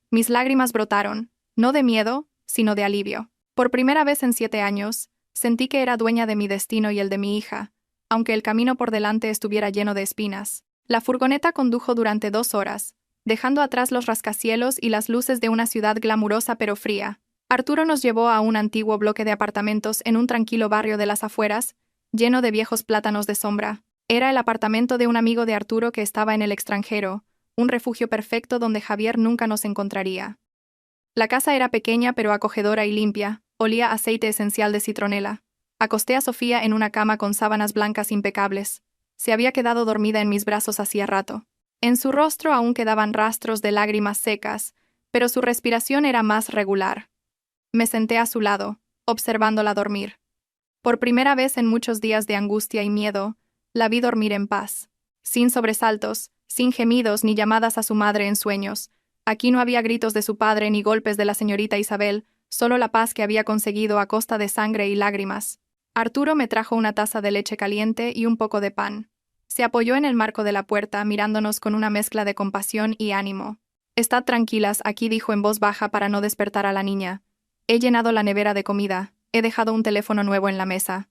Mis lágrimas brotaron, no de miedo, sino de alivio. Por primera vez en 7 años, Sentí que era dueña de mi destino y el de mi hija, aunque el camino por delante estuviera lleno de espinas. La furgoneta condujo durante 2 horas, dejando atrás los rascacielos y las luces de una ciudad glamurosa pero fría. Arturo nos llevó a un antiguo bloque de apartamentos en un tranquilo barrio de las afueras, lleno de viejos plátanos de sombra. Era el apartamento de un amigo de Arturo que estaba en el extranjero, un refugio perfecto donde Javier nunca nos encontraría. La casa era pequeña pero acogedora y limpia, olía a aceite esencial de citronela. Acosté a Sofía en una cama con sábanas blancas impecables. Se había quedado dormida en mis brazos hacía rato. En su rostro aún quedaban rastros de lágrimas secas, pero su respiración era más regular. Me senté a su lado, observándola dormir. Por primera vez en muchos días de angustia y miedo, la vi dormir en paz. Sin sobresaltos, sin gemidos ni llamadas a su madre en sueños. Aquí no había gritos de su padre ni golpes de la señorita Isabel, solo la paz que había conseguido a costa de sangre y lágrimas. Arturo me trajo una taza de leche caliente y un poco de pan. Se apoyó en el marco de la puerta, mirándonos con una mezcla de compasión y ánimo. «Estad tranquilas», aquí dijo en voz baja para no despertar a la niña. «He llenado la nevera de comida, he dejado un teléfono nuevo en la mesa.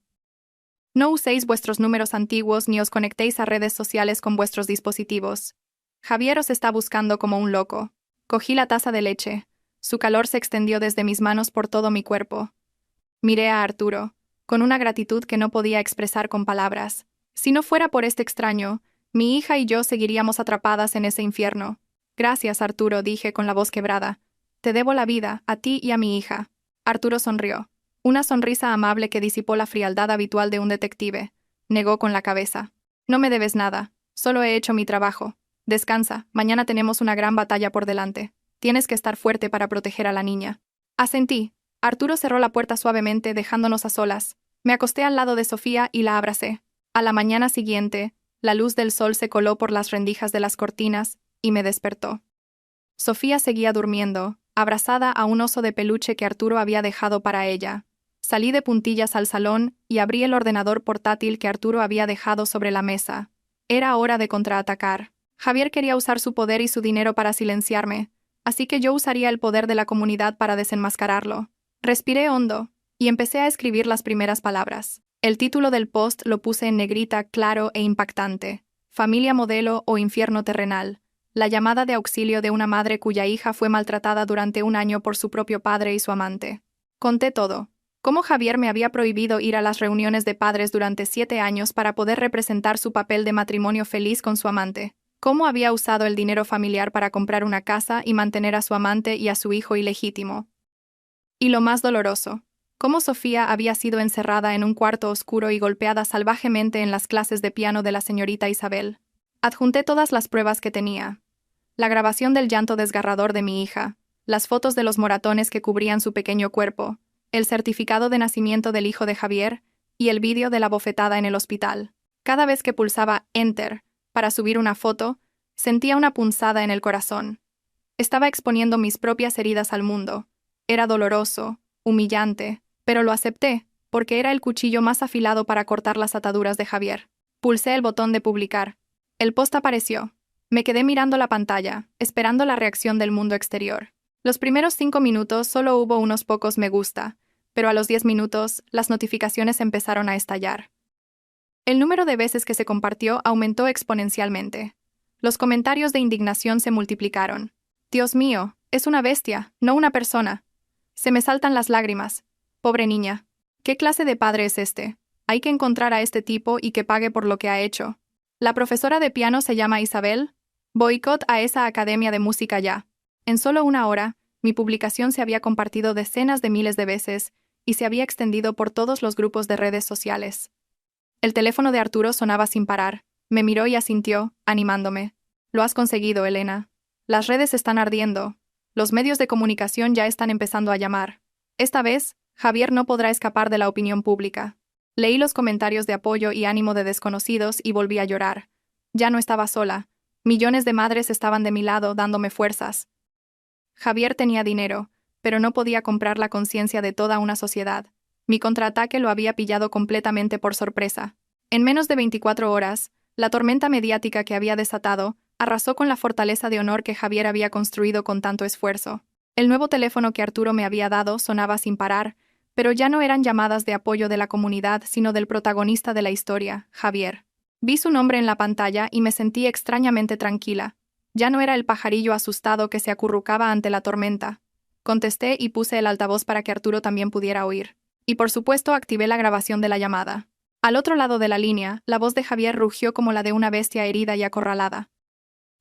No uséis vuestros números antiguos ni os conectéis a redes sociales con vuestros dispositivos. Javier os está buscando como un loco». Cogí la taza de leche. Su calor se extendió desde mis manos por todo mi cuerpo. Miré a Arturo, con una gratitud que no podía expresar con palabras. Si no fuera por este extraño, mi hija y yo seguiríamos atrapadas en ese infierno. «Gracias, Arturo», dije con la voz quebrada. «Te debo la vida, a ti y a mi hija». Arturo sonrió. Una sonrisa amable que disipó la frialdad habitual de un detective. Negó con la cabeza. «No me debes nada. Solo he hecho mi trabajo. Descansa, mañana tenemos una gran batalla por delante. Tienes que estar fuerte para proteger a la niña». Asentí. Arturo cerró la puerta suavemente, dejándonos a solas. Me acosté al lado de Sofía y la abracé. A la mañana siguiente, la luz del sol se coló por las rendijas de las cortinas y me despertó. Sofía seguía durmiendo, abrazada a un oso de peluche que Arturo había dejado para ella. Salí de puntillas al salón y abrí el ordenador portátil que Arturo había dejado sobre la mesa. Era hora de contraatacar. Javier quería usar su poder y su dinero para silenciarme, así que yo usaría el poder de la comunidad para desenmascararlo. Respiré hondo y empecé a escribir las primeras palabras. El título del post lo puse en negrita, claro e impactante. «Familia modelo o infierno terrenal». La llamada de auxilio de una madre cuya hija fue maltratada durante un año por su propio padre y su amante. Conté todo. Cómo Javier me había prohibido ir a las reuniones de padres durante 7 años para poder representar su papel de matrimonio feliz con su amante. Cómo había usado el dinero familiar para comprar una casa y mantener a su amante y a su hijo ilegítimo. Y lo más doloroso, cómo Sofía había sido encerrada en un cuarto oscuro y golpeada salvajemente en las clases de piano de la señorita Isabel. Adjunté todas las pruebas que tenía. La grabación del llanto desgarrador de mi hija, las fotos de los moratones que cubrían su pequeño cuerpo, el certificado de nacimiento del hijo de Javier y el vídeo de la bofetada en el hospital. Cada vez que pulsaba Enter para subir una foto, sentía una punzada en el corazón. Estaba exponiendo mis propias heridas al mundo. Era doloroso, humillante, pero lo acepté, porque era el cuchillo más afilado para cortar las ataduras de Javier. Pulsé el botón de publicar. El post apareció. Me quedé mirando la pantalla, esperando la reacción del mundo exterior. Los primeros 5 minutos solo hubo unos pocos me gusta, pero a los 10 minutos, las notificaciones empezaron a estallar. El número de veces que se compartió aumentó exponencialmente. Los comentarios de indignación se multiplicaron. «Dios mío, es una bestia, no una persona. Se me saltan las lágrimas. Pobre niña. ¿Qué clase de padre es este? Hay que encontrar a este tipo y que pague por lo que ha hecho. La profesora de piano se llama Isabel. Boicot a esa academia de música ya». En solo una hora, mi publicación se había compartido decenas de miles de veces y se había extendido por todos los grupos de redes sociales. El teléfono de Arturo sonaba sin parar. Me miró y asintió, animándome. «Lo has conseguido, Elena. Las redes están ardiendo. Los medios de comunicación ya están empezando a llamar. Esta vez, Javier no podrá escapar de la opinión pública». Leí los comentarios de apoyo y ánimo de desconocidos y volví a llorar. Ya no estaba sola. Millones de madres estaban de mi lado dándome fuerzas. Javier tenía dinero, pero no podía comprar la conciencia de toda una sociedad. Mi contraataque lo había pillado completamente por sorpresa. En menos de 24 horas, la tormenta mediática que había desatado arrasó con la fortaleza de honor que Javier había construido con tanto esfuerzo. El nuevo teléfono que Arturo me había dado sonaba sin parar, Pero ya no eran llamadas de apoyo de la comunidad, sino del protagonista de la historia, Javier. Vi su nombre en la pantalla y me sentí extrañamente tranquila. Ya no era el pajarillo asustado que se acurrucaba ante la tormenta. Contesté y puse el altavoz para que Arturo también pudiera oír. Y por supuesto activé la grabación de la llamada. Al otro lado de la línea, la voz de Javier rugió como la de una bestia herida y acorralada.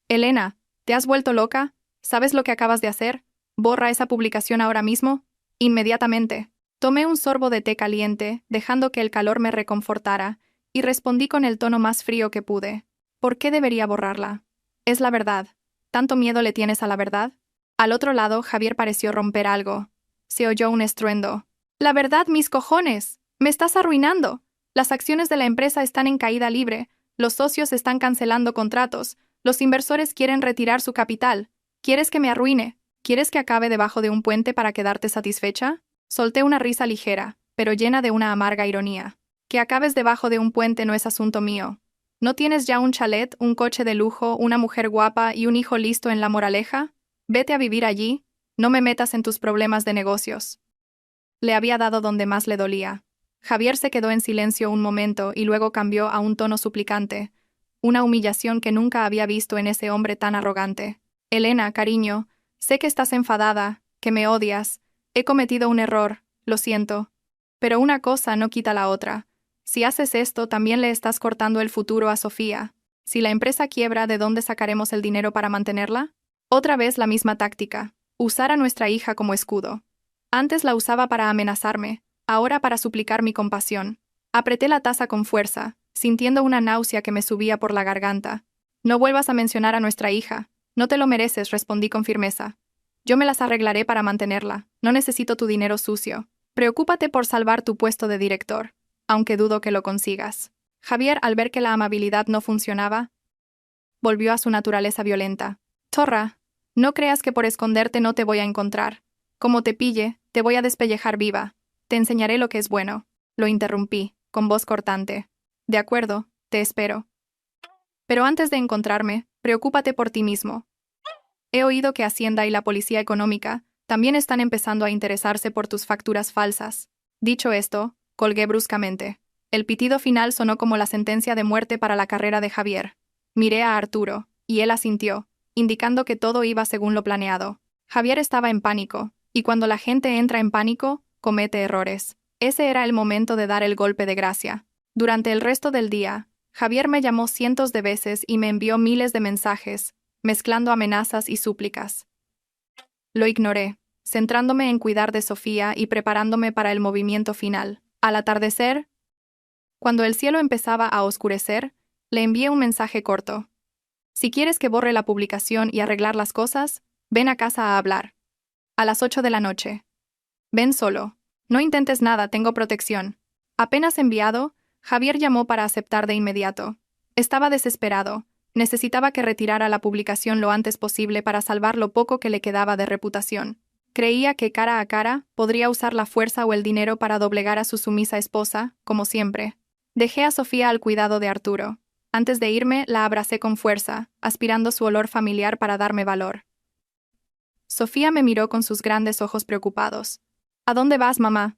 «Elena, ¿te has vuelto loca? ¿Sabes lo que acabas de hacer? Borra esa publicación ahora mismo. Inmediatamente». Tomé un sorbo de té caliente, dejando que el calor me reconfortara, y respondí con el tono más frío que pude. ¿Por qué debería borrarla? Es la verdad. ¿Tanto miedo le tienes a la verdad? Al otro lado, Javier pareció romper algo. Se oyó un estruendo. «La verdad, mis cojones. Me estás arruinando. Las acciones de la empresa están en caída libre. Los socios están cancelando contratos. Los inversores quieren retirar su capital. ¿Quieres que me arruine? ¿Quieres que acabe debajo de un puente para quedarte satisfecha?» Solté una risa ligera, pero llena de una amarga ironía. Que acabes debajo de un puente no es asunto mío. ¿No tienes ya un chalet, un coche de lujo, una mujer guapa y un hijo listo en La Moraleja? Vete a vivir allí. No me metas en tus problemas de negocios. Le había dado donde más le dolía. Javier se quedó en silencio un momento y luego cambió a un tono suplicante, una humillación que nunca había visto en ese hombre tan arrogante. «Elena, cariño, sé que estás enfadada, que me odias. He cometido un error, lo siento. Pero una cosa no quita la otra. Si haces esto, también le estás cortando el futuro a Sofía. Si la empresa quiebra, ¿de dónde sacaremos el dinero para mantenerla?» Otra vez la misma táctica, usar a nuestra hija como escudo. Antes la usaba para amenazarme, ahora para suplicar mi compasión. Apreté la taza con fuerza, sintiendo una náusea que me subía por la garganta. «No vuelvas a mencionar a nuestra hija. No te lo mereces», respondí con firmeza. «Yo me las arreglaré para mantenerla. No necesito tu dinero sucio. Preocúpate por salvar tu puesto de director, aunque dudo que lo consigas». Javier, al ver que la amabilidad no funcionaba, volvió a su naturaleza violenta. «Torra, no creas que por esconderte no te voy a encontrar. Como te pille, te voy a despellejar viva. Te enseñaré lo que es bueno». Lo interrumpí, con voz cortante. «De acuerdo, te espero. Pero antes de encontrarme, preocúpate por ti mismo. He oído que Hacienda y la Policía Económica también están empezando a interesarse por tus facturas falsas». Dicho esto, colgué bruscamente. El pitido final sonó como la sentencia de muerte para la carrera de Javier. Miré a Arturo, y él asintió, indicando que todo iba según lo planeado. Javier estaba en pánico, y cuando la gente entra en pánico, comete errores. Ese era el momento de dar el golpe de gracia. Durante el resto del día, Javier me llamó cientos de veces y me envió miles de mensajes, mezclando amenazas y súplicas. Lo ignoré, centrándome en cuidar de Sofía y preparándome para el movimiento final. Al atardecer, cuando el cielo empezaba a oscurecer, le envié un mensaje corto. «Si quieres que borre la publicación y arreglar las cosas, ven a casa a hablar. A las 8 de la noche. Ven solo. No intentes nada, tengo protección». Apenas enviado, Javier llamó para aceptar de inmediato. Estaba desesperado. Necesitaba que retirara la publicación lo antes posible para salvar lo poco que le quedaba de reputación. Creía que cara a cara podría usar la fuerza o el dinero para doblegar a su sumisa esposa, como siempre. Dejé a Sofía al cuidado de Arturo. Antes de irme, la abracé con fuerza, aspirando su olor familiar para darme valor. Sofía me miró con sus grandes ojos preocupados. «¿A dónde vas, mamá?»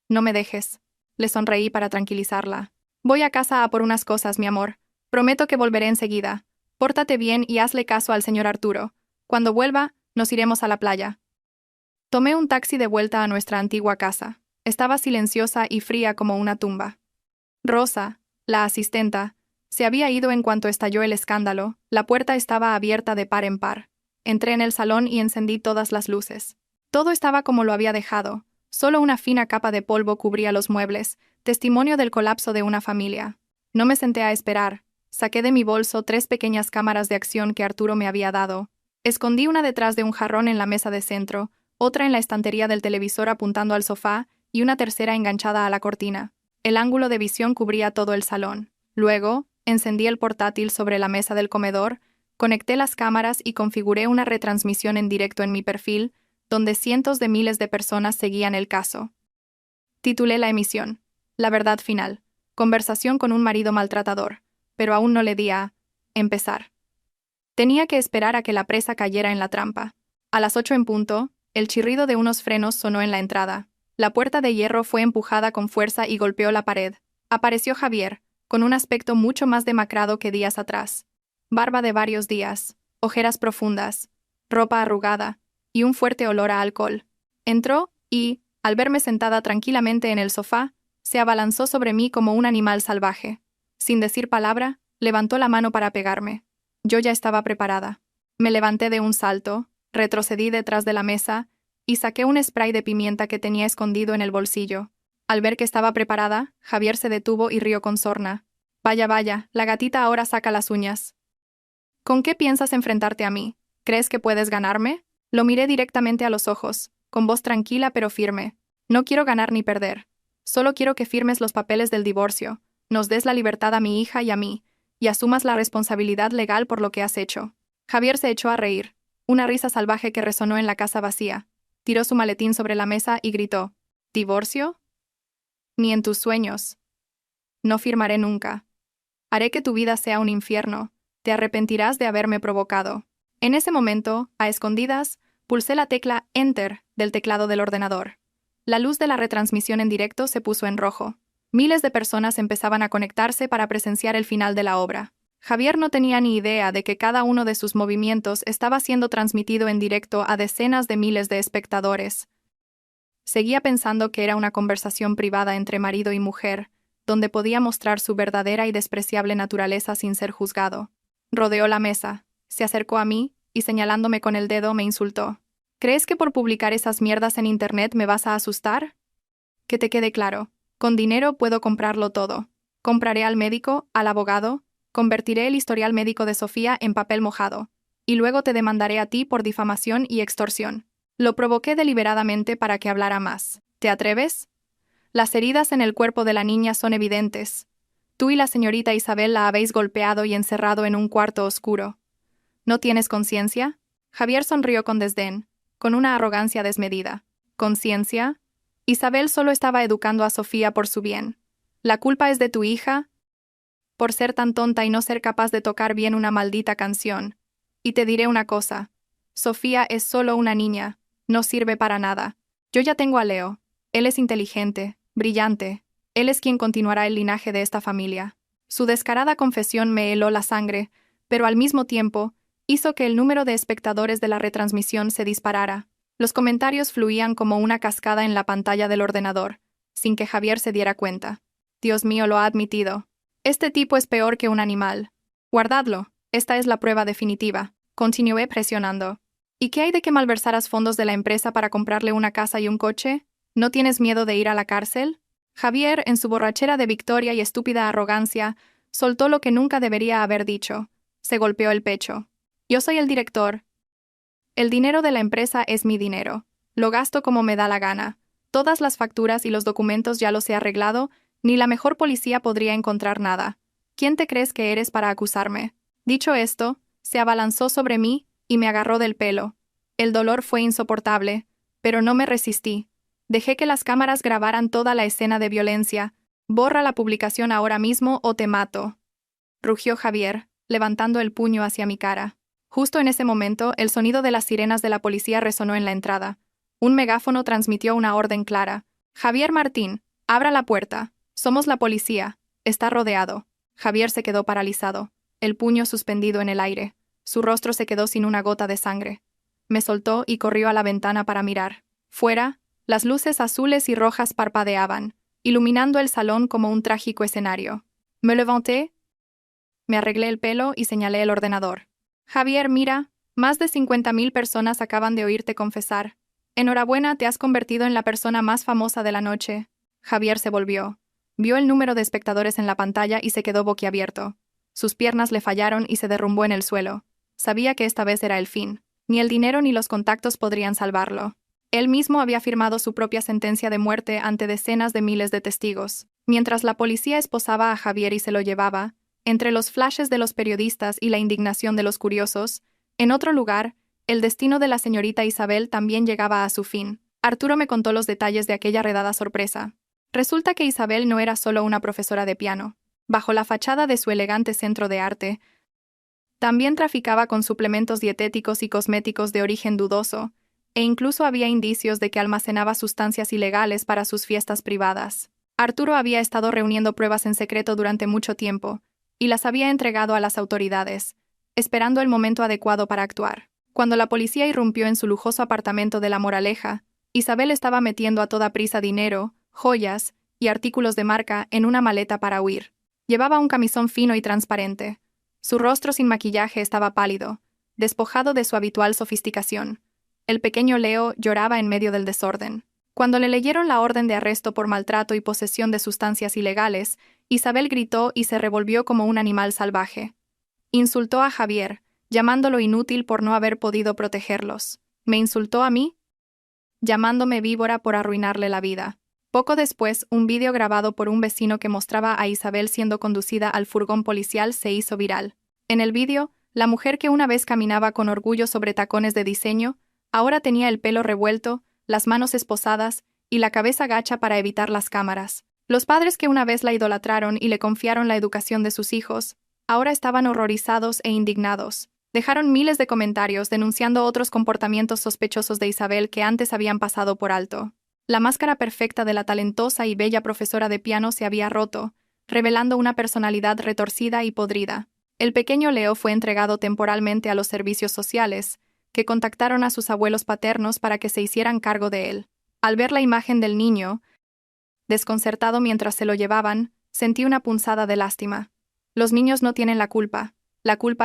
«No me dejes». Le sonreí para tranquilizarla. «Voy a casa a por unas cosas, mi amor. Prometo que volveré enseguida. Pórtate bien y hazle caso al señor Arturo. Cuando vuelva, nos iremos a la playa». Tomé un taxi de vuelta a nuestra antigua casa. Estaba silenciosa y fría como una tumba. Rosa, la asistenta, se había ido en cuanto estalló el escándalo. La puerta estaba abierta de par en par. Entré en el salón y encendí todas las luces. Todo estaba como lo había dejado. Solo una fina capa de polvo cubría los muebles, testimonio del colapso de una familia. No me senté a esperar. Saqué de mi bolso 3 pequeñas cámaras de acción que Arturo me había dado. Escondí una detrás de un jarrón en la mesa de centro, otra en la estantería del televisor apuntando al sofá y una tercera enganchada a la cortina. El ángulo de visión cubría todo el salón. Luego, encendí el portátil sobre la mesa del comedor, conecté las cámaras y configuré una retransmisión en directo en mi perfil, donde cientos de miles de personas seguían el caso. Titulé la emisión: «La verdad final. Conversación con un marido maltratador», pero aún no le di a empezar. Tenía que esperar a que la presa cayera en la trampa. A las 8 en punto, el chirrido de unos frenos sonó en la entrada. La puerta de hierro fue empujada con fuerza y golpeó la pared. Apareció Javier, con un aspecto mucho más demacrado que días atrás. Barba de varios días, ojeras profundas, ropa arrugada y un fuerte olor a alcohol. Entró y, al verme sentada tranquilamente en el sofá, se abalanzó sobre mí como un animal salvaje. Sin decir palabra, levantó la mano para pegarme. Yo ya estaba preparada. Me levanté de un salto, retrocedí detrás de la mesa y saqué un spray de pimienta que tenía escondido en el bolsillo. Al ver que estaba preparada, Javier se detuvo y rió con sorna. Vaya, vaya, la gatita ahora saca las uñas. ¿Con qué piensas enfrentarte a mí? ¿Crees que puedes ganarme? Lo miré directamente a los ojos, con voz tranquila pero firme. No quiero ganar ni perder. Solo quiero que firmes los papeles del divorcio, nos des la libertad a mi hija y a mí, y asumas la responsabilidad legal por lo que has hecho. Javier se echó a reír, una risa salvaje que resonó en la casa vacía. Tiró su maletín sobre la mesa y gritó: ¿Divorcio? Ni en tus sueños. No firmaré nunca. Haré que tu vida sea un infierno. Te arrepentirás de haberme provocado. En ese momento, a escondidas, pulsé la tecla Enter del teclado del ordenador. La luz de la retransmisión en directo se puso en rojo. Miles de personas empezaban a conectarse para presenciar el final de la obra. Javier no tenía ni idea de que cada uno de sus movimientos estaba siendo transmitido en directo a decenas de miles de espectadores. Seguía pensando que era una conversación privada entre marido y mujer, donde podía mostrar su verdadera y despreciable naturaleza sin ser juzgado. Rodeó la mesa, se acercó a mí y señalándome con el dedo me insultó. ¿Crees que por publicar esas mierdas en internet me vas a asustar? Que te quede claro, con dinero puedo comprarlo todo. Compraré al médico, al abogado, convertiré el historial médico de Sofía en papel mojado, y luego te demandaré a ti por difamación y extorsión. Lo provoqué deliberadamente para que hablara más. ¿Te atreves? Las heridas en el cuerpo de la niña son evidentes. Tú y la señorita Isabel la habéis golpeado y encerrado en un cuarto oscuro. ¿No tienes conciencia? Javier sonrió con desdén, con una arrogancia desmedida. ¿Conciencia? Isabel solo estaba educando a Sofía por su bien. ¿La culpa es de tu hija? Por ser tan tonta y no ser capaz de tocar bien una maldita canción. Y te diré una cosa. Sofía es solo una niña, no sirve para nada. Yo ya tengo a Leo. Él es inteligente, brillante. Él es quien continuará el linaje de esta familia. Su descarada confesión me heló la sangre, pero al mismo tiempo, hizo que el número de espectadores de la retransmisión se disparara. Los comentarios fluían como una cascada en la pantalla del ordenador, sin que Javier se diera cuenta. Dios mío, lo ha admitido. Este tipo es peor que un animal. Guardadlo, esta es la prueba definitiva. Continué presionando. ¿Y qué hay de que malversaras fondos de la empresa para comprarle una casa y un coche? ¿No tienes miedo de ir a la cárcel? Javier, en su borrachera de victoria y estúpida arrogancia, soltó lo que nunca debería haber dicho. Se golpeó el pecho. Yo soy el director. El dinero de la empresa es mi dinero. Lo gasto como me da la gana. Todas las facturas y los documentos ya los he arreglado, ni la mejor policía podría encontrar nada. ¿Quién te crees que eres para acusarme? Dicho esto, se abalanzó sobre mí y me agarró del pelo. El dolor fue insoportable, pero no me resistí. Dejé que las cámaras grabaran toda la escena de violencia. Borra la publicación ahora mismo o te mato. Rugió Javier, levantando el puño hacia mi cara. Justo en ese momento, el sonido de las sirenas de la policía resonó en la entrada. Un megáfono transmitió una orden clara. Javier Martín, abra la puerta. Somos la policía. Está rodeado. Javier se quedó paralizado, el puño suspendido en el aire. Su rostro se quedó sin una gota de sangre. Me soltó y corrió a la ventana para mirar. Fuera, las luces azules y rojas parpadeaban, iluminando el salón como un trágico escenario. Me levanté, me arreglé el pelo y señalé el ordenador. Javier, mira, más de 50.000 personas acaban de oírte confesar. Enhorabuena, te has convertido en la persona más famosa de la noche. Javier se volvió. Vio el número de espectadores en la pantalla y se quedó boquiabierto. Sus piernas le fallaron y se derrumbó en el suelo. Sabía que esta vez era el fin. Ni el dinero ni los contactos podrían salvarlo. Él mismo había firmado su propia sentencia de muerte ante decenas de miles de testigos. Mientras la policía esposaba a Javier y se lo llevaba, entre los flashes de los periodistas y la indignación de los curiosos, en otro lugar, el destino de la señorita Isabel también llegaba a su fin. Arturo me contó los detalles de aquella redada sorpresa. Resulta que Isabel no era solo una profesora de piano. Bajo la fachada de su elegante centro de arte, también traficaba con suplementos dietéticos y cosméticos de origen dudoso, e incluso había indicios de que almacenaba sustancias ilegales para sus fiestas privadas. Arturo había estado reuniendo pruebas en secreto durante mucho tiempo, y las había entregado a las autoridades, esperando el momento adecuado para actuar. Cuando la policía irrumpió en su lujoso apartamento de La Moraleja, Isabel estaba metiendo a toda prisa dinero, joyas y artículos de marca en una maleta para huir. Llevaba un camisón fino y transparente. Su rostro sin maquillaje estaba pálido, despojado de su habitual sofisticación. El pequeño Leo lloraba en medio del desorden. Cuando le leyeron la orden de arresto por maltrato y posesión de sustancias ilegales, Isabel gritó y se revolvió como un animal salvaje. Insultó a Javier, llamándolo inútil por no haber podido protegerlos. ¿Me insultó a mí? Llamándome víbora por arruinarle la vida. Poco después, un vídeo grabado por un vecino que mostraba a Isabel siendo conducida al furgón policial se hizo viral. En el vídeo, la mujer que una vez caminaba con orgullo sobre tacones de diseño, ahora tenía el pelo revuelto, las manos esposadas y la cabeza gacha para evitar las cámaras. Los padres que una vez la idolatraron y le confiaron la educación de sus hijos, ahora estaban horrorizados e indignados. Dejaron miles de comentarios denunciando otros comportamientos sospechosos de Isabel que antes habían pasado por alto. La máscara perfecta de la talentosa y bella profesora de piano se había roto, revelando una personalidad retorcida y podrida. El pequeño Leo fue entregado temporalmente a los servicios sociales, que contactaron a sus abuelos paternos para que se hicieran cargo de él. Al ver la imagen del niño, desconcertado mientras se lo llevaban, sentí una punzada de lástima. Los niños no tienen la culpa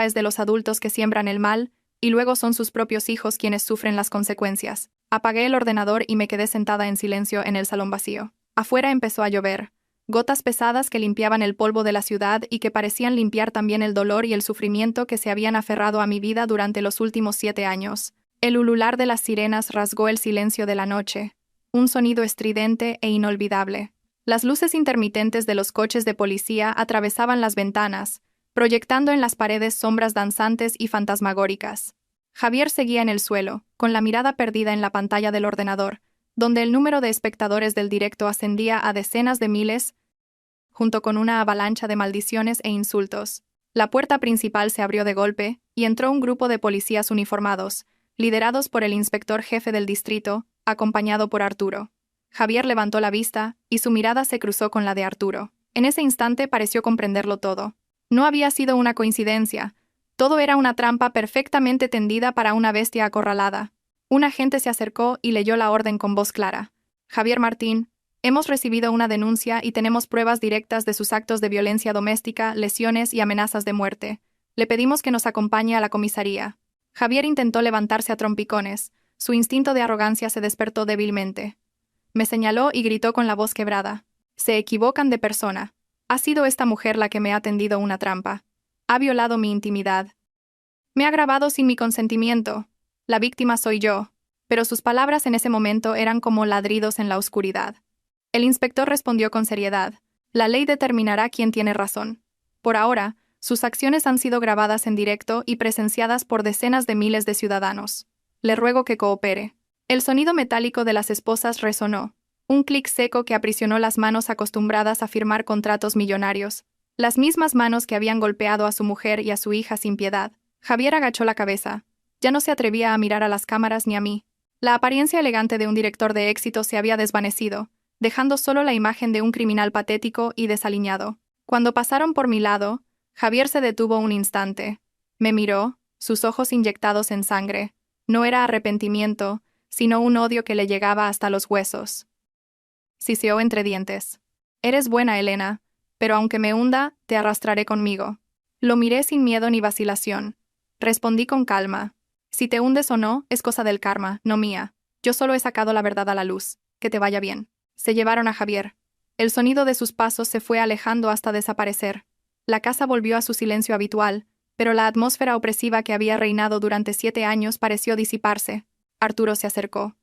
es de los adultos que siembran el mal, y luego son sus propios hijos quienes sufren las consecuencias. Apagué el ordenador y me quedé sentada en silencio en el salón vacío. Afuera empezó a llover, gotas pesadas que limpiaban el polvo de la ciudad y que parecían limpiar también el dolor y el sufrimiento que se habían aferrado a mi vida durante los últimos 7 años. El ulular de las sirenas rasgó el silencio de la noche, un sonido estridente e inolvidable. Las luces intermitentes de los coches de policía atravesaban las ventanas, proyectando en las paredes sombras danzantes y fantasmagóricas. Javier seguía en el suelo, con la mirada perdida en la pantalla del ordenador, donde el número de espectadores del directo ascendía a decenas de miles, junto con una avalancha de maldiciones e insultos. La puerta principal se abrió de golpe, y entró un grupo de policías uniformados, liderados por el inspector jefe del distrito, acompañado por Arturo. Javier levantó la vista, y su mirada se cruzó con la de Arturo. En ese instante pareció comprenderlo todo. No había sido una coincidencia. Todo era una trampa perfectamente tendida para una bestia acorralada. Un agente se acercó y leyó la orden con voz clara. Javier Martín, hemos recibido una denuncia y tenemos pruebas directas de sus actos de violencia doméstica, lesiones y amenazas de muerte. Le pedimos que nos acompañe a la comisaría. Javier intentó levantarse a trompicones. Su instinto de arrogancia se despertó débilmente. Me señaló y gritó con la voz quebrada. Se equivocan de persona. Ha sido esta mujer la que me ha tendido una trampa. Ha violado mi intimidad. Me ha grabado sin mi consentimiento. La víctima soy yo. Pero sus palabras en ese momento eran como ladridos en la oscuridad. El inspector respondió con seriedad. La ley determinará quién tiene razón. Por ahora, sus acciones han sido grabadas en directo y presenciadas por decenas de miles de ciudadanos. Le ruego que coopere. El sonido metálico de las esposas resonó. Un clic seco que aprisionó las manos acostumbradas a firmar contratos millonarios. Las mismas manos que habían golpeado a su mujer y a su hija sin piedad. Javier agachó la cabeza. Ya no se atrevía a mirar a las cámaras ni a mí. La apariencia elegante de un director de éxito se había desvanecido, dejando solo la imagen de un criminal patético y desaliñado. Cuando pasaron por mi lado, Javier se detuvo un instante. Me miró, sus ojos inyectados en sangre. No era arrepentimiento, sino un odio que le llegaba hasta los huesos. Siseó entre dientes. Eres buena, Elena, pero aunque me hunda, te arrastraré conmigo. Lo miré sin miedo ni vacilación. Respondí con calma. Si te hundes o no, es cosa del karma, no mía. Yo solo he sacado la verdad a la luz. Que te vaya bien. Se llevaron a Javier. El sonido de sus pasos se fue alejando hasta desaparecer. La casa volvió a su silencio habitual, pero la atmósfera opresiva que había reinado durante 7 años pareció disiparse. Arturo se acercó.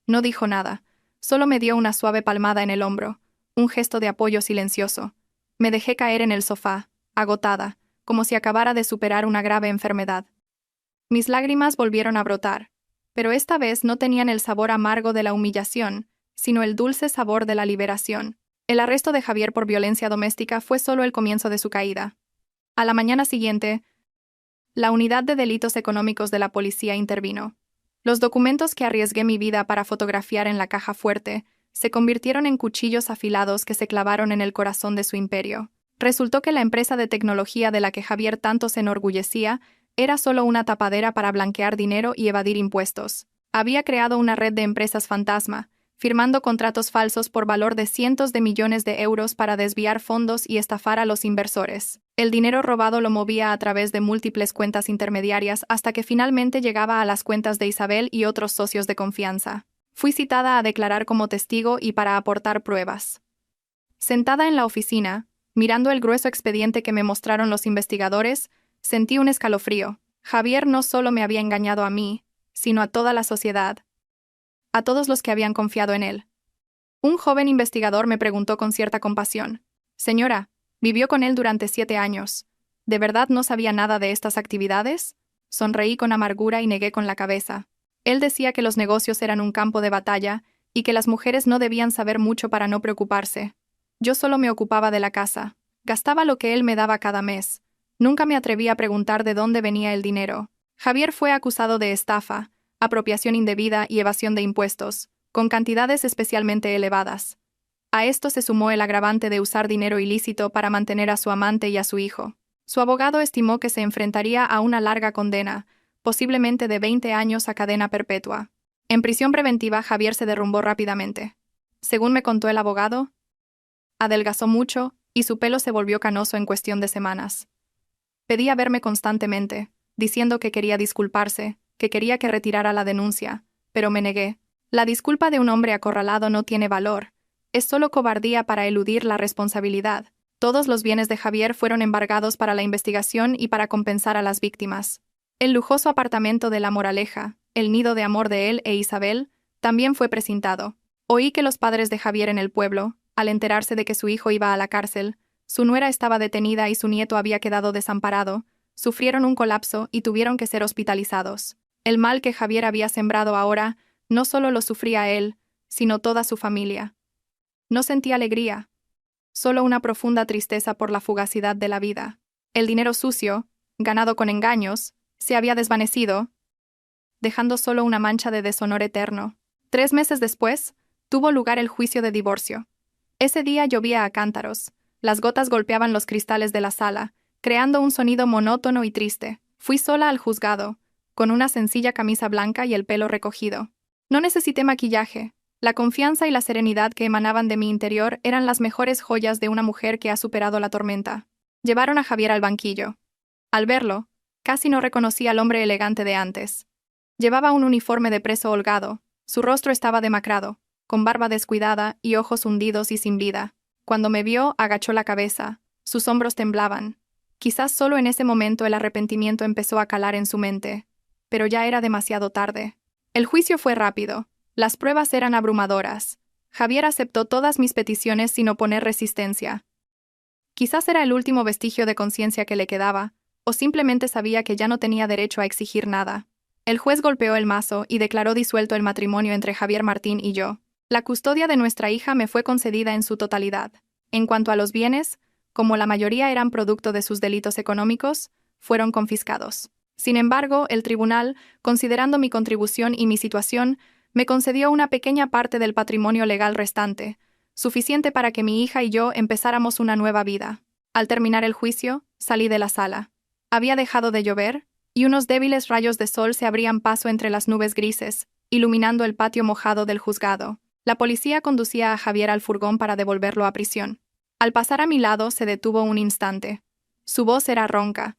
No dijo nada. Solo me dio una suave palmada en el hombro, un gesto de apoyo silencioso. Me dejé caer en el sofá, agotada, como si acabara de superar una grave enfermedad. Mis lágrimas volvieron a brotar, pero esta vez no tenían el sabor amargo de la humillación, sino el dulce sabor de la liberación. El arresto de Javier por violencia doméstica fue solo el comienzo de su caída. A la mañana siguiente, la unidad de delitos económicos de la policía intervino. Los documentos que arriesgué mi vida para fotografiar en la caja fuerte se convirtieron en cuchillos afilados que se clavaron en el corazón de su imperio. Resultó que la empresa de tecnología de la que Javier tanto se enorgullecía era solo una tapadera para blanquear dinero y evadir impuestos. Había creado una red de empresas fantasma, firmando contratos falsos por valor de cientos de millones de euros para desviar fondos y estafar a los inversores. El dinero robado lo movía a través de múltiples cuentas intermediarias hasta que finalmente llegaba a las cuentas de Isabel y otros socios de confianza. Fui citada a declarar como testigo y para aportar pruebas. Sentada en la oficina, mirando el grueso expediente que me mostraron los investigadores, sentí un escalofrío. Javier no solo me había engañado a mí, sino a toda la sociedad, a todos los que habían confiado en él. Un joven investigador me preguntó con cierta compasión: «Señora, vivió con él durante 7 años. ¿De verdad no sabía nada de estas actividades?». Sonreí con amargura y negué con la cabeza. Él decía que los negocios eran un campo de batalla y que las mujeres no debían saber mucho para no preocuparse. Yo solo me ocupaba de la casa. Gastaba lo que él me daba cada mes. Nunca me atreví a preguntar de dónde venía el dinero. Javier fue acusado de estafa, apropiación indebida y evasión de impuestos, con cantidades especialmente elevadas. A esto se sumó el agravante de usar dinero ilícito para mantener a su amante y a su hijo. Su abogado estimó que se enfrentaría a una larga condena, posiblemente de 20 años a cadena perpetua. En prisión preventiva, Javier se derrumbó rápidamente. Según me contó el abogado, adelgazó mucho y su pelo se volvió canoso en cuestión de semanas. Pedía verme constantemente, diciendo que quería disculparse, que quería que retirara la denuncia, pero me negué. La disculpa de un hombre acorralado no tiene valor. Es solo cobardía para eludir la responsabilidad. Todos los bienes de Javier fueron embargados para la investigación y para compensar a las víctimas. El lujoso apartamento de La Moraleja, el nido de amor de él e Isabel, también fue precintado. Oí que los padres de Javier en el pueblo, al enterarse de que su hijo iba a la cárcel, su nuera estaba detenida y su nieto había quedado desamparado, sufrieron un colapso y tuvieron que ser hospitalizados. El mal que Javier había sembrado ahora no solo lo sufría él, sino toda su familia. No sentí alegría, solo una profunda tristeza por la fugacidad de la vida. El dinero sucio, ganado con engaños, se había desvanecido, dejando solo una mancha de deshonor eterno. 3 meses después, tuvo lugar el juicio de divorcio. Ese día llovía a cántaros. Las gotas golpeaban los cristales de la sala, creando un sonido monótono y triste. Fui sola al juzgado, con una sencilla camisa blanca y el pelo recogido. No necesité maquillaje. La confianza y la serenidad que emanaban de mi interior eran las mejores joyas de una mujer que ha superado la tormenta. Llevaron a Javier al banquillo. Al verlo, casi no reconocí al hombre elegante de antes. Llevaba un uniforme de preso holgado, su rostro estaba demacrado, con barba descuidada y ojos hundidos y sin vida. Cuando me vio, agachó la cabeza, sus hombros temblaban. Quizás solo en ese momento el arrepentimiento empezó a calar en su mente, pero ya era demasiado tarde. El juicio fue rápido, las pruebas eran abrumadoras. Javier aceptó todas mis peticiones sin oponer resistencia. Quizás era el último vestigio de conciencia que le quedaba, o simplemente sabía que ya no tenía derecho a exigir nada. El juez golpeó el mazo y declaró disuelto el matrimonio entre Javier Martín y yo. La custodia de nuestra hija me fue concedida en su totalidad. En cuanto a los bienes, como la mayoría eran producto de sus delitos económicos, fueron confiscados. Sin embargo, el tribunal, considerando mi contribución y mi situación, me concedió una pequeña parte del patrimonio legal restante, suficiente para que mi hija y yo empezáramos una nueva vida. Al terminar el juicio, salí de la sala. Había dejado de llover, y unos débiles rayos de sol se abrían paso entre las nubes grises, iluminando el patio mojado del juzgado. La policía conducía a Javier al furgón para devolverlo a prisión. Al pasar a mi lado se detuvo un instante. Su voz era ronca,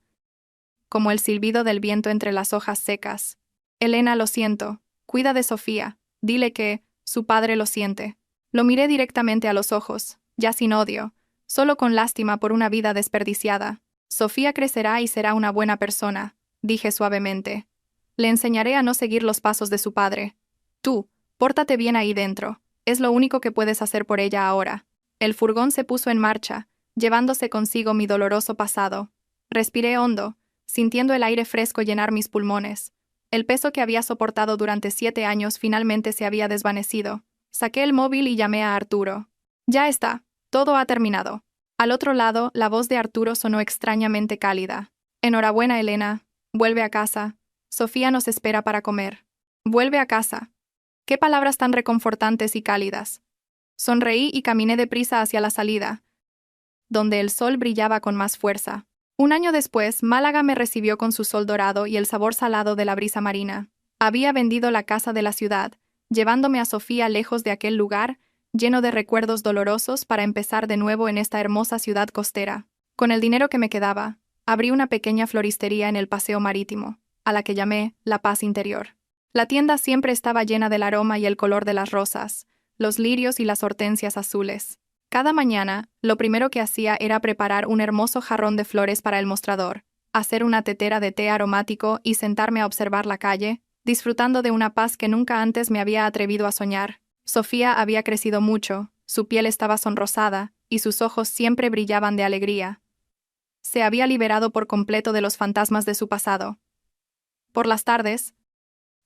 como el silbido del viento entre las hojas secas. «Elena, lo siento. Cuida de Sofía. Dile que su padre lo siente». Lo miré directamente a los ojos, ya sin odio, solo con lástima por una vida desperdiciada. «Sofía crecerá y será una buena persona», dije suavemente. «Le enseñaré a no seguir los pasos de su padre. Tú, pórtate bien ahí dentro. Es lo único que puedes hacer por ella ahora». El furgón se puso en marcha, llevándose consigo mi doloroso pasado. Respiré hondo, sintiendo el aire fresco llenar mis pulmones. El peso que había soportado durante 7 años finalmente se había desvanecido. Saqué el móvil y llamé a Arturo. «Ya está, todo ha terminado». Al otro lado, la voz de Arturo sonó extrañamente cálida. «Enhorabuena, Elena. Vuelve a casa. Sofía nos espera para comer». Vuelve a casa. Qué palabras tan reconfortantes y cálidas. Sonreí y caminé deprisa hacia la salida, donde el sol brillaba con más fuerza. Un año después, Málaga me recibió con su sol dorado y el sabor salado de la brisa marina. Había vendido la casa de la ciudad, llevándome a Sofía lejos de aquel lugar, lleno de recuerdos dolorosos para empezar de nuevo en esta hermosa ciudad costera. Con el dinero que me quedaba, abrí una pequeña floristería en el paseo marítimo, a la que llamé La Paz Interior. La tienda siempre estaba llena del aroma y el color de las rosas, los lirios y las hortensias azules. Cada mañana, lo primero que hacía era preparar un hermoso jarrón de flores para el mostrador, hacer una tetera de té aromático y sentarme a observar la calle, disfrutando de una paz que nunca antes me había atrevido a soñar. Sofía había crecido mucho, su piel estaba sonrosada, y sus ojos siempre brillaban de alegría. Se había liberado por completo de los fantasmas de su pasado. Por las tardes,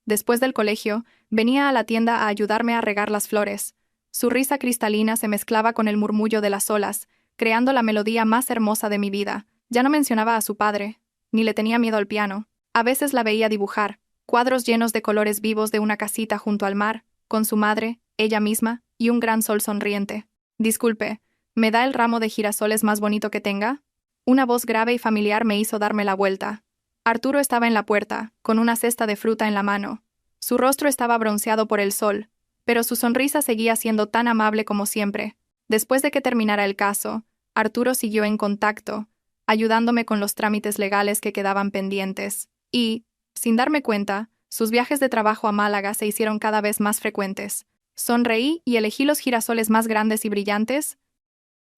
después del colegio, venía a la tienda a ayudarme a regar las flores. Su risa cristalina se mezclaba con el murmullo de las olas, creando la melodía más hermosa de mi vida. Ya no mencionaba a su padre, ni le tenía miedo al piano. A veces la veía dibujar, cuadros llenos de colores vivos de una casita junto al mar, con su madre, ella misma, y un gran sol sonriente. Disculpe, ¿me da el ramo de girasoles más bonito que tenga? Una voz grave y familiar me hizo darme la vuelta. Arturo estaba en la puerta, con una cesta de fruta en la mano. Su rostro estaba bronceado por el sol, pero su sonrisa seguía siendo tan amable como siempre. Después de que terminara el caso, Arturo siguió en contacto, ayudándome con los trámites legales que quedaban pendientes, y, sin darme cuenta, sus viajes de trabajo a Málaga se hicieron cada vez más frecuentes. Sonreí y elegí los girasoles más grandes y brillantes,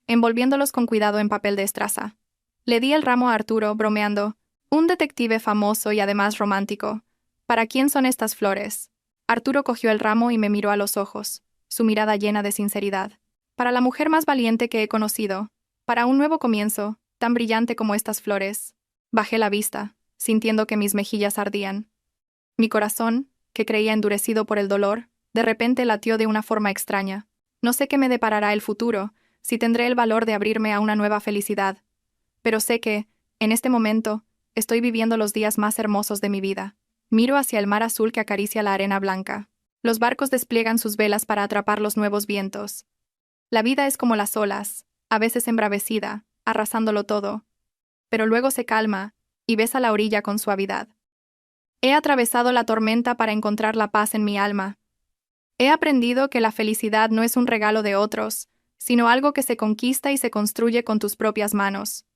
envolviéndolos con cuidado en papel de estraza. Le di el ramo a Arturo, bromeando: «Un detective famoso y además romántico. ¿Para quién son estas flores?» Arturo cogió el ramo y me miró a los ojos, su mirada llena de sinceridad. «Para la mujer más valiente que he conocido, para un nuevo comienzo, tan brillante como estas flores». Bajé la vista, sintiendo que mis mejillas ardían. Mi corazón, que creía endurecido por el dolor, de repente latió de una forma extraña. No sé qué me deparará el futuro, si tendré el valor de abrirme a una nueva felicidad. Pero sé que, en este momento, estoy viviendo los días más hermosos de mi vida. Miro hacia el mar azul que acaricia la arena blanca. Los barcos despliegan sus velas para atrapar los nuevos vientos. La vida es como las olas, a veces embravecida, arrasándolo todo. Pero luego se calma, y besa la orilla con suavidad. He atravesado la tormenta para encontrar la paz en mi alma. He aprendido que la felicidad no es un regalo de otros, sino algo que se conquista y se construye con tus propias manos.